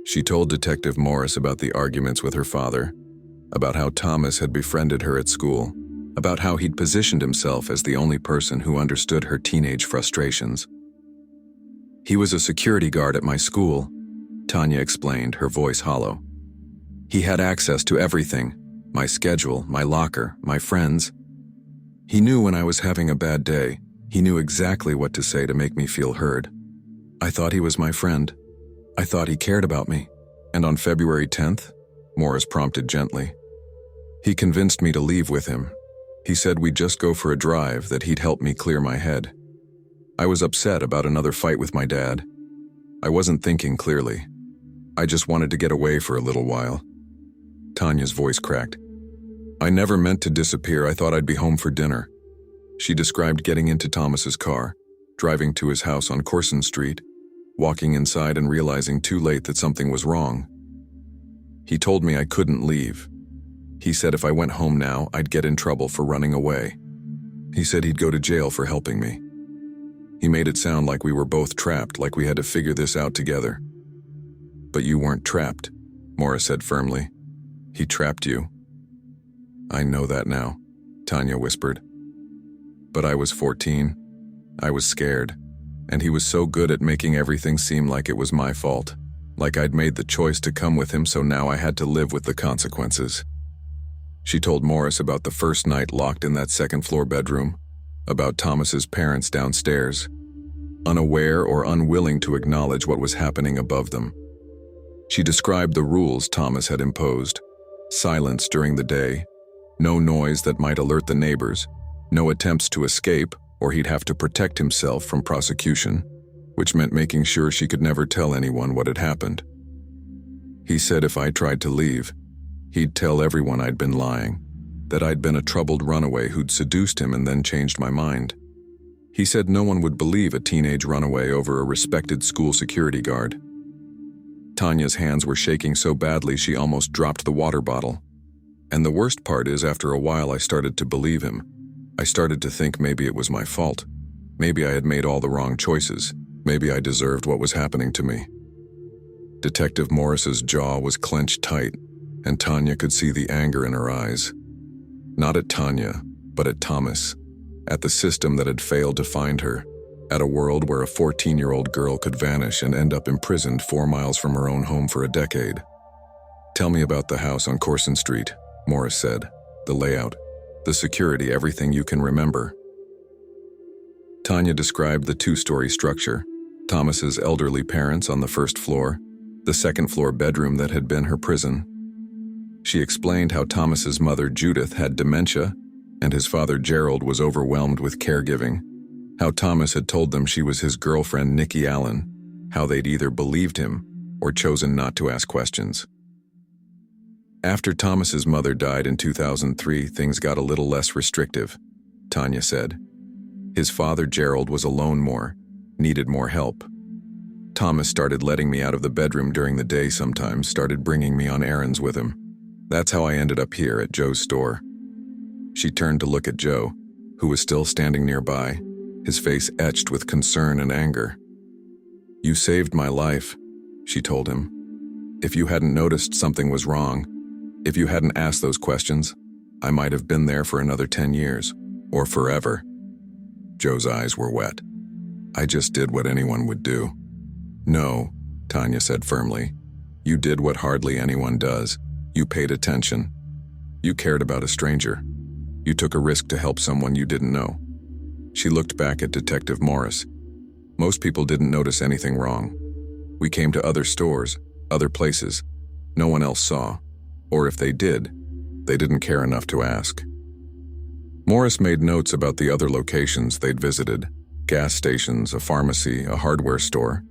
She told Detective Morris about the arguments with her father, about how Thomas had befriended her at school, about how he'd positioned himself as the only person who understood her teenage frustrations. "He was a security guard at my school," Tanya explained, her voice hollow. "He had access to everything, my schedule, my locker, my friends. He knew when I was having a bad day. He knew exactly what to say to make me feel heard. I thought he was my friend. I thought he cared about me. And on February 10th, Morris prompted gently. He convinced me to leave with him. He said we'd just go for a drive, that he'd help me clear my head. I was upset about another fight with my dad. I wasn't thinking clearly. I just wanted to get away for a little while. Tanya's voice cracked. I never meant to disappear. I thought I'd be home for dinner. She described getting into Thomas's car, driving to his house on Corson Street, walking inside and realizing too late that something was wrong. He told me I couldn't leave. He said if I went home now, I'd get in trouble for running away. He said he'd go to jail for helping me. He made it sound like we were both trapped, like we had to figure this out together. But you weren't trapped, Morris said firmly. He trapped you. I know that now, Tanya whispered. But I was 14. I was scared. And he was so good at making everything seem like it was my fault. Like I'd made the choice to come with him, so now I had to live with the consequences. She told Morris about the first night locked in that second-floor bedroom, about Thomas's parents downstairs, unaware or unwilling to acknowledge what was happening above them. She described the rules Thomas had imposed: silence during the day, no noise that might alert the neighbors, no attempts to escape, or he'd have to protect himself from prosecution, which meant making sure she could never tell anyone what had happened. He said if I tried to leave, he'd tell everyone I'd been lying, that I'd been a troubled runaway who'd seduced him and then changed my mind. He said no one would believe a teenage runaway over a respected school security guard. Tanya's hands were shaking so badly she almost dropped the water bottle. And the worst part is, after a while I started to believe him. I started to think maybe it was my fault. Maybe I had made all the wrong choices. Maybe I deserved what was happening to me. Detective Morris's jaw was clenched tight, and Tanya could see the anger in her eyes. Not at Tanya, but at Thomas, at the system that had failed to find her, at a world where a 14-year-old girl could vanish and end up imprisoned 4 miles from her own home for a decade. Tell me about the house on Corson Street, Morris said. The layout, the security, everything you can remember. Tanya described the 2-story structure, Thomas's elderly parents on the first floor, the second-floor bedroom that had been her prison. She explained how Thomas's mother, Judith, had dementia, and his father, Gerald, was overwhelmed with caregiving, how Thomas had told them she was his girlfriend, Nikki Allen, how they'd either believed him or chosen not to ask questions. After Thomas's mother died in 2003, things got a little less restrictive, Tanya said. His father, Gerald, was alone more, needed more help. Thomas started letting me out of the bedroom during the day sometimes, started bringing me on errands with him. That's how I ended up here at Joe's store. She turned to look at Joe, who was still standing nearby, his face etched with concern and anger. You saved my life, she told him. If you hadn't noticed something was wrong, if you hadn't asked those questions, I might have been there for another 10 years, or forever. Joe's eyes were wet. I just did what anyone would do. No, Tanya said firmly. You did what hardly anyone does. You paid attention. You cared about a stranger. You took a risk to help someone you didn't know. She looked back at Detective Morris. Most people didn't notice anything wrong. We came to other stores, other places. No one else saw. Or if they did, they didn't care enough to ask. Morris made notes about the other locations they'd visited: gas stations, a pharmacy, a hardware store,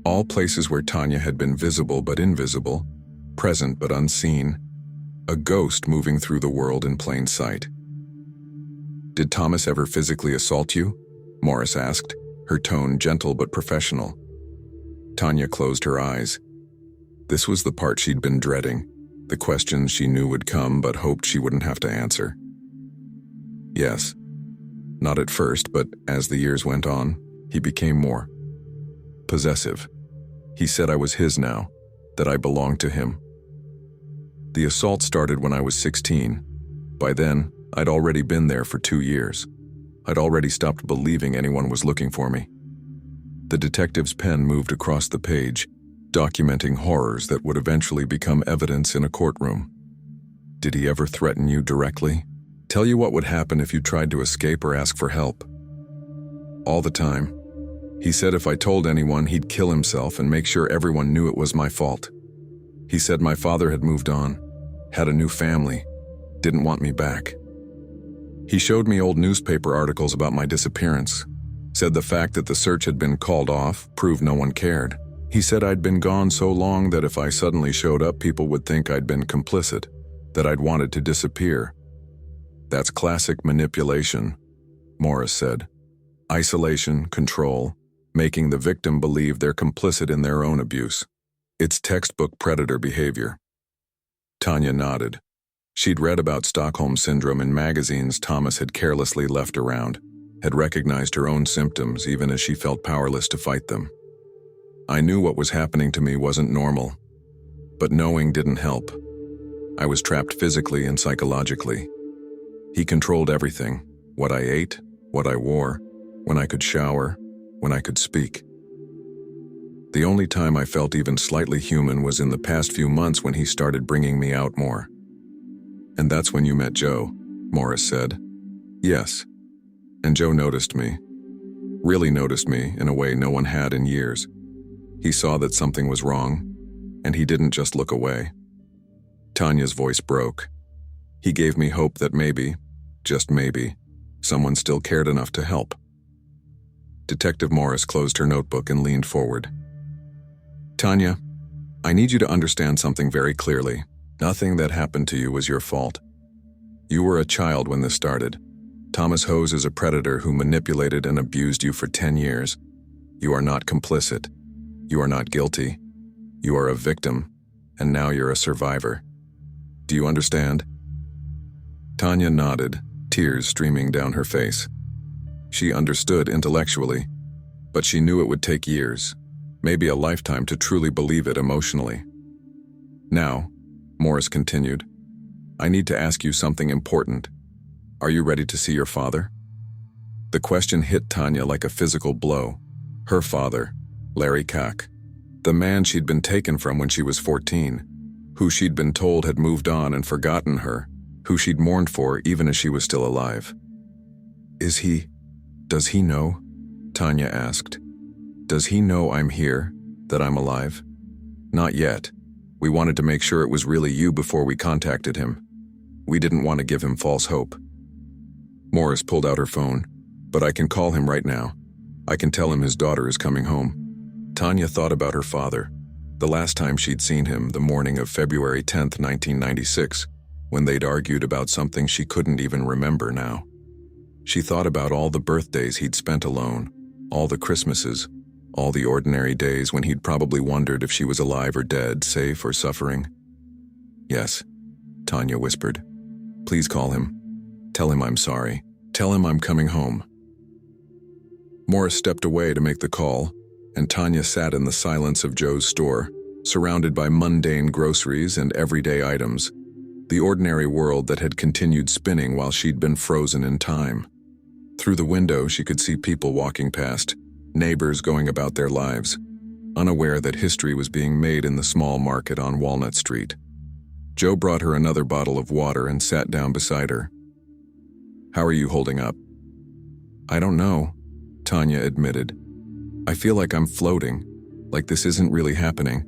all places where Tanya had been visible but invisible, present but unseen, a ghost moving through the world in plain sight. Did Thomas ever physically assault you? Morris asked, her tone gentle but professional. Tanya closed her eyes. This was the part she'd been dreading, the questions she knew would come but hoped she wouldn't have to answer. Yes. Not at first, but as the years went on, he became more possessive. He said I was his now, that I belonged to him. The assault started when I was 16. By then, I'd already been there for 2 years. I'd already stopped believing anyone was looking for me. The detective's pen moved across the page, documenting horrors that would eventually become evidence in a courtroom. Did he ever threaten you directly? Tell you what would happen if you tried to escape or ask for help? All the time. He said if I told anyone, he'd kill himself and make sure everyone knew it was my fault. He said my father had moved on, had a new family, didn't want me back. He showed me old newspaper articles about my disappearance, said the fact that the search had been called off proved no one cared. He said I'd been gone so long that if I suddenly showed up, people would think I'd been complicit, that I'd wanted to disappear. That's classic manipulation, Morris said. Isolation, control, making the victim believe they're complicit in their own abuse. It's textbook predator behavior. Tanya nodded. She'd read about Stockholm Syndrome in magazines Thomas had carelessly left around, had recognized her own symptoms even as she felt powerless to fight them. I knew what was happening to me wasn't normal, but knowing didn't help. I was trapped physically and psychologically. He controlled everything, what I ate, what I wore, when I could shower, when I could speak. The only time I felt even slightly human was in the past few months when he started bringing me out more. And that's when you met Joe, Morris said. Yes. And Joe noticed me. Really noticed me in a way no one had in years. He saw that something was wrong, and he didn't just look away. Tanya's voice broke. He gave me hope that maybe, just maybe, someone still cared enough to help. Detective Morris closed her notebook and leaned forward. Tanya, I need you to understand something very clearly. Nothing that happened to you was your fault. You were a child when this started. Thomas Hose is a predator who manipulated and abused you for 10 years. You are not complicit. You are not guilty. You are a victim, and now you're a survivor. Do you understand? Tanya nodded, tears streaming down her face. She understood intellectually, but she knew it would take years, maybe a lifetime, to truly believe it emotionally. Now, Morris continued, I need to ask you something important. Are you ready to see your father? The question hit Tanya like a physical blow. Her father, Larry Koch, the man she'd been taken from when she was 14, who she'd been told had moved on and forgotten her, who she'd mourned for even as she was still alive. Does he know? Tanya asked. Does he know I'm here, that I'm alive? Not yet. We wanted to make sure it was really you before we contacted him. We didn't want to give him false hope. Morris pulled out her phone. But I can call him right now. I can tell him his daughter is coming home. Tanya thought about her father, the last time she'd seen him, the morning of February 10th, 1996, when they'd argued about something she couldn't even remember now. She thought about all the birthdays he'd spent alone, all the Christmases, all the ordinary days when he'd probably wondered if she was alive or dead, safe or suffering. Yes, Tanya whispered. Please call him. Tell him I'm sorry. Tell him I'm coming home. Morris stepped away to make the call, and Tanya sat in the silence of Joe's store, surrounded by mundane groceries and everyday items, the ordinary world that had continued spinning while she'd been frozen in time. Through the window, she could see people walking past, neighbors going about their lives, unaware that history was being made in the small market on Walnut Street. Joe brought her another bottle of water and sat down beside her. How are you holding up? I don't know, Tanya admitted. I feel like I'm floating, like this isn't really happening.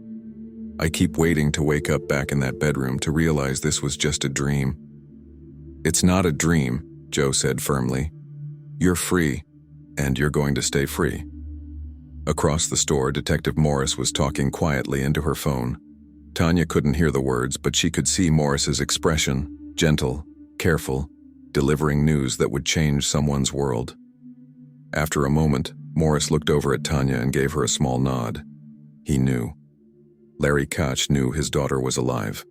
I keep waiting to wake up back in that bedroom to realize this was just a dream. It's not a dream, Joe said firmly. You're free, and you're going to stay free. Across the store, Detective Morris was talking quietly into her phone. Tanya couldn't hear the words, but she could see Morris's expression, gentle, careful, delivering news that would change someone's world. After a moment, Morris looked over at Tanya and gave her a small nod. He knew. Larry Koch knew his daughter was alive.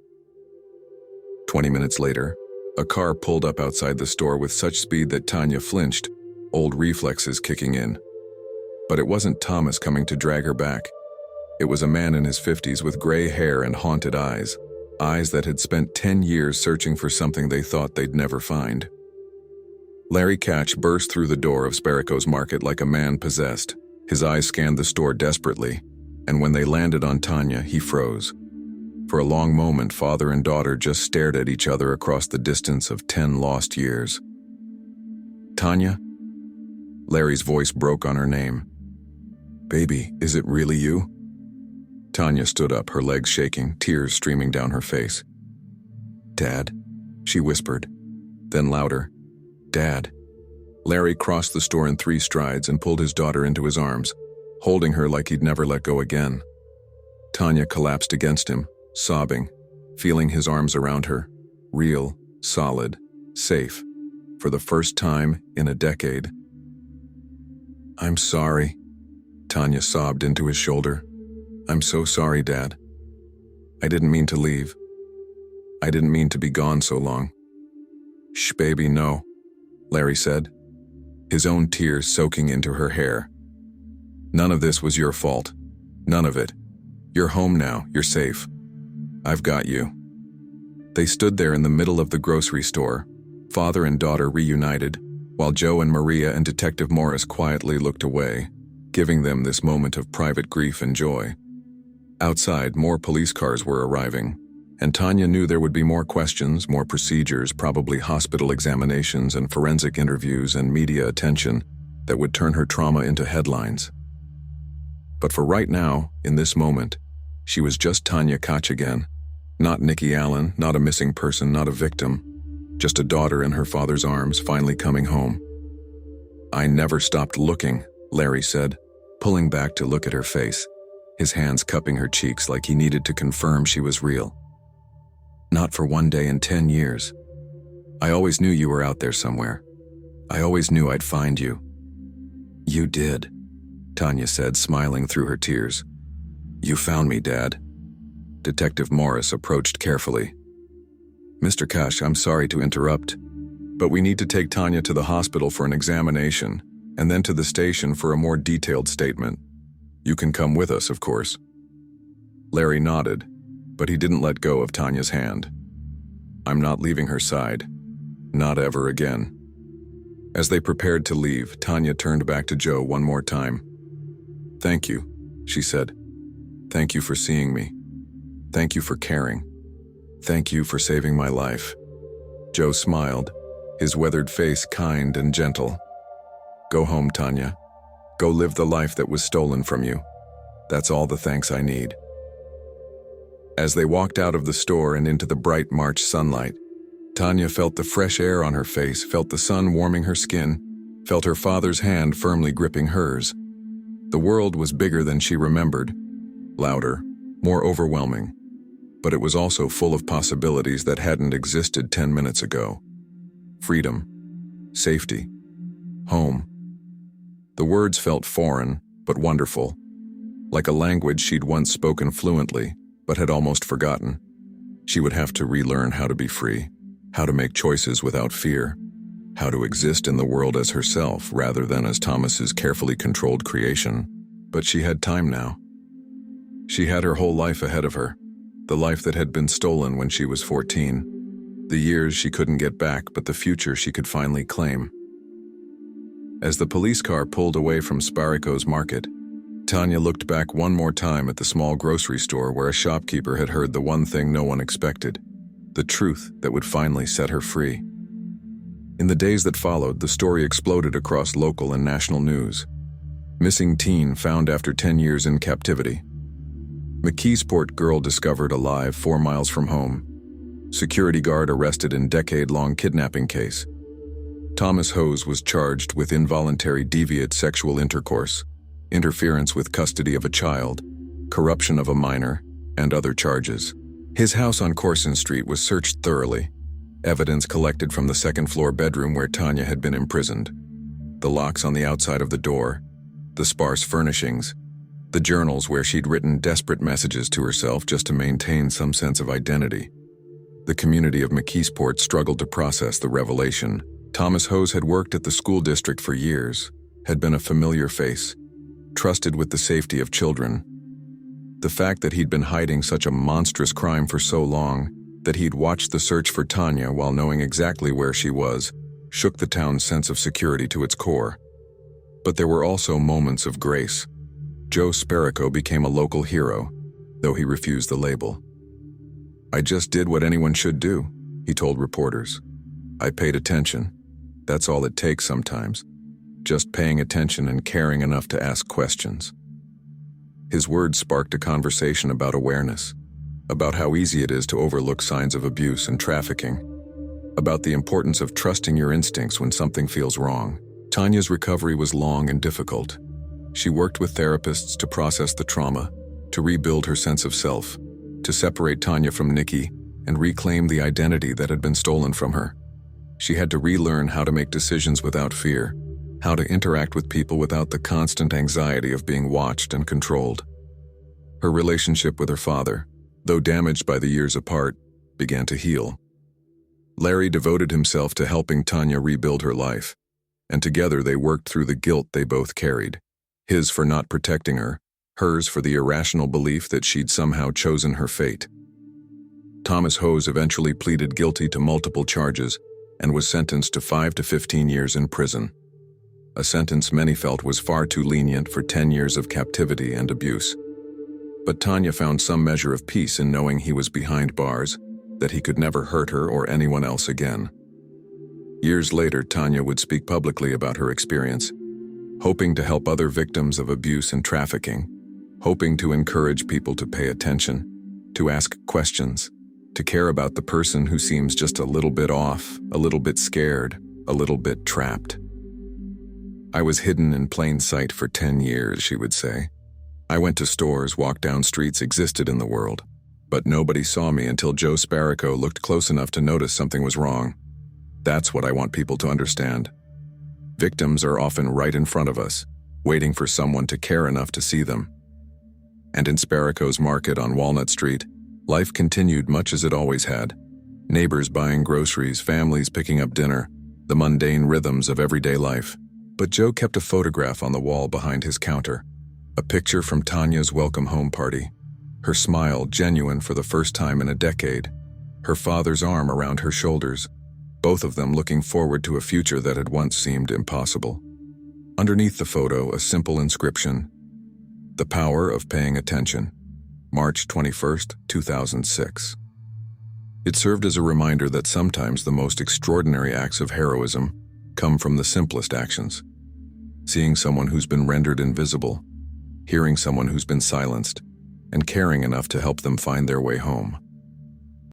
20 minutes later, a car pulled up outside the store with such speed that Tanya flinched, old reflexes kicking in. But it wasn't Thomas coming to drag her back. It was a man in his 50s with gray hair and haunted eyes, eyes that had spent 10 years searching for something they thought they'd never find. Larry Koch burst through the door of Sparrow's Market like a man possessed. His eyes scanned the store desperately, and when they landed on Tanya, he froze. For a long moment, father and daughter just stared at each other across the distance of 10 lost years. "Tanya?" Larry's voice broke on her name. "Baby, is it really you?" Tanya stood up, her legs shaking, tears streaming down her face. "Dad?" she whispered. Then louder, "Dad." Larry crossed the store in 3 strides and pulled his daughter into his arms, holding her like he'd never let go again. Tanya collapsed against him, sobbing, feeling his arms around her, real, solid, safe, for the first time in a decade. "I'm sorry," Tanya sobbed into his shoulder. "I'm so sorry, Dad. I didn't mean to leave. I didn't mean to be gone so long." "Shh, baby, no," Larry said, his own tears soaking into her hair. "None of this was your fault. None of it. You're home now, you're safe. I've got you." They stood there in the middle of the grocery store, father and daughter reunited, while Joe and Maria and Detective Morris quietly looked away, giving them this moment of private grief and joy. Outside, more police cars were arriving, and Tanya knew there would be more questions, more procedures, probably hospital examinations and forensic interviews and media attention that would turn her trauma into headlines. But for right now, in this moment, she was just Tanya Koch again. Not Nikki Allen, not a missing person, not a victim. Just a daughter in her father's arms, finally coming home. "I never stopped looking," Larry said, pulling back to look at her face, his hands cupping her cheeks like he needed to confirm she was real. "Not for 1 day in 10 years. I always knew you were out there somewhere. I always knew I'd find you." "You did," Tanya said, smiling through her tears. "You found me, Dad." Detective Morris approached carefully. "Mr. Koch, I'm sorry to interrupt, but we need to take Tanya to the hospital for an examination, and then to the station for a more detailed statement. You can come with us, of course." Larry nodded, but he didn't let go of Tanya's hand. "I'm not leaving her side. Not ever again." As they prepared to leave, Tanya turned back to Joe one more time. "Thank you," she said. "Thank you for seeing me. Thank you for caring. Thank you for saving my life." Joe smiled, his weathered face kind and gentle. "Go home, Tanya. Go live the life that was stolen from you. That's all the thanks I need." As they walked out of the store and into the bright March sunlight, Tanya felt the fresh air on her face, felt the sun warming her skin, felt her father's hand firmly gripping hers. The world was bigger than she remembered, louder, more overwhelming, but it was also full of possibilities that hadn't existed 10 minutes ago. Freedom, safety, home. The words felt foreign, but wonderful, like a language she'd once spoken fluently, but had almost forgotten. She would have to relearn how to be free, how to make choices without fear, how to exist in the world as herself rather than as Thomas's carefully controlled creation. But she had time now. She had her whole life ahead of her, the life that had been stolen when she was 14, the years she couldn't get back, but the future she could finally claim. As the police car pulled away from Sparico's market, Tanya looked back one more time at the small grocery store where a shopkeeper had heard the one thing no one expected, the truth that would finally set her free. In the days that followed, the story exploded across local and national news. Missing teen found after 10 years in captivity. McKeesport girl discovered alive 4 miles from home. Security guard arrested in decade-long kidnapping case. Thomas Hose was charged with involuntary deviant sexual intercourse, interference with custody of a child, corruption of a minor, and other charges. His house on Corson Street was searched thoroughly. Evidence collected from the second-floor bedroom where Tanya had been imprisoned. The locks on the outside of the door, the sparse furnishings, the journals where she'd written desperate messages to herself just to maintain some sense of identity. The community of McKeesport struggled to process the revelation. Thomas Hose had worked at the school district for years, had been a familiar face, trusted with the safety of children. The fact that he'd been hiding such a monstrous crime for so long, that he'd watched the search for Tanya while knowing exactly where she was, shook the town's sense of security to its core. But there were also moments of grace. Joe Sparico became a local hero, though he refused the label. "I just did what anyone should do," he told reporters. "I paid attention. That's all it takes sometimes. Just paying attention and caring enough to ask questions." His words sparked a conversation about awareness, about how easy it is to overlook signs of abuse and trafficking, about the importance of trusting your instincts when something feels wrong. Tanya's recovery was long and difficult. She worked with therapists to process the trauma, to rebuild her sense of self, to separate Tanya from Nikki and reclaim the identity that had been stolen from her. She had to relearn how to make decisions without fear, how to interact with people without the constant anxiety of being watched and controlled. Her relationship with her father, though damaged by the years apart, began to heal. Larry devoted himself to helping Tanya rebuild her life, and together they worked through the guilt they both carried, his for not protecting her, hers for the irrational belief that she'd somehow chosen her fate. Thomas Hose eventually pleaded guilty to multiple charges and was sentenced to 5 to 15 years in prison, a sentence many felt was far too lenient for 10 years of captivity and abuse. But Tanya found some measure of peace in knowing he was behind bars, that he could never hurt her or anyone else again. Years later, Tanya would speak publicly about her experience, hoping to help other victims of abuse and trafficking, hoping to encourage people to pay attention, to ask questions, to care about the person who seems just a little bit off, a little bit scared, a little bit trapped. "I was hidden in plain sight for 10 years, she would say. "I went to stores, walked down streets, existed in the world. But nobody saw me until Joe Sparrico looked close enough to notice something was wrong. That's what I want people to understand. Victims are often right in front of us, waiting for someone to care enough to see them." And in Sparrico's market on Walnut Street, life continued much as it always had. Neighbors buying groceries, families picking up dinner, the mundane rhythms of everyday life. But Joe kept a photograph on the wall behind his counter, a picture from Tanya's welcome home party, her smile genuine for the first time in a decade, her father's arm around her shoulders, both of them looking forward to a future that had once seemed impossible. Underneath the photo, a simple inscription: "The Power of Paying Attention, March 21st, 2006. It served as a reminder that sometimes the most extraordinary acts of heroism come from the simplest actions. Seeing someone who's been rendered invisible, hearing someone who's been silenced, and caring enough to help them find their way home.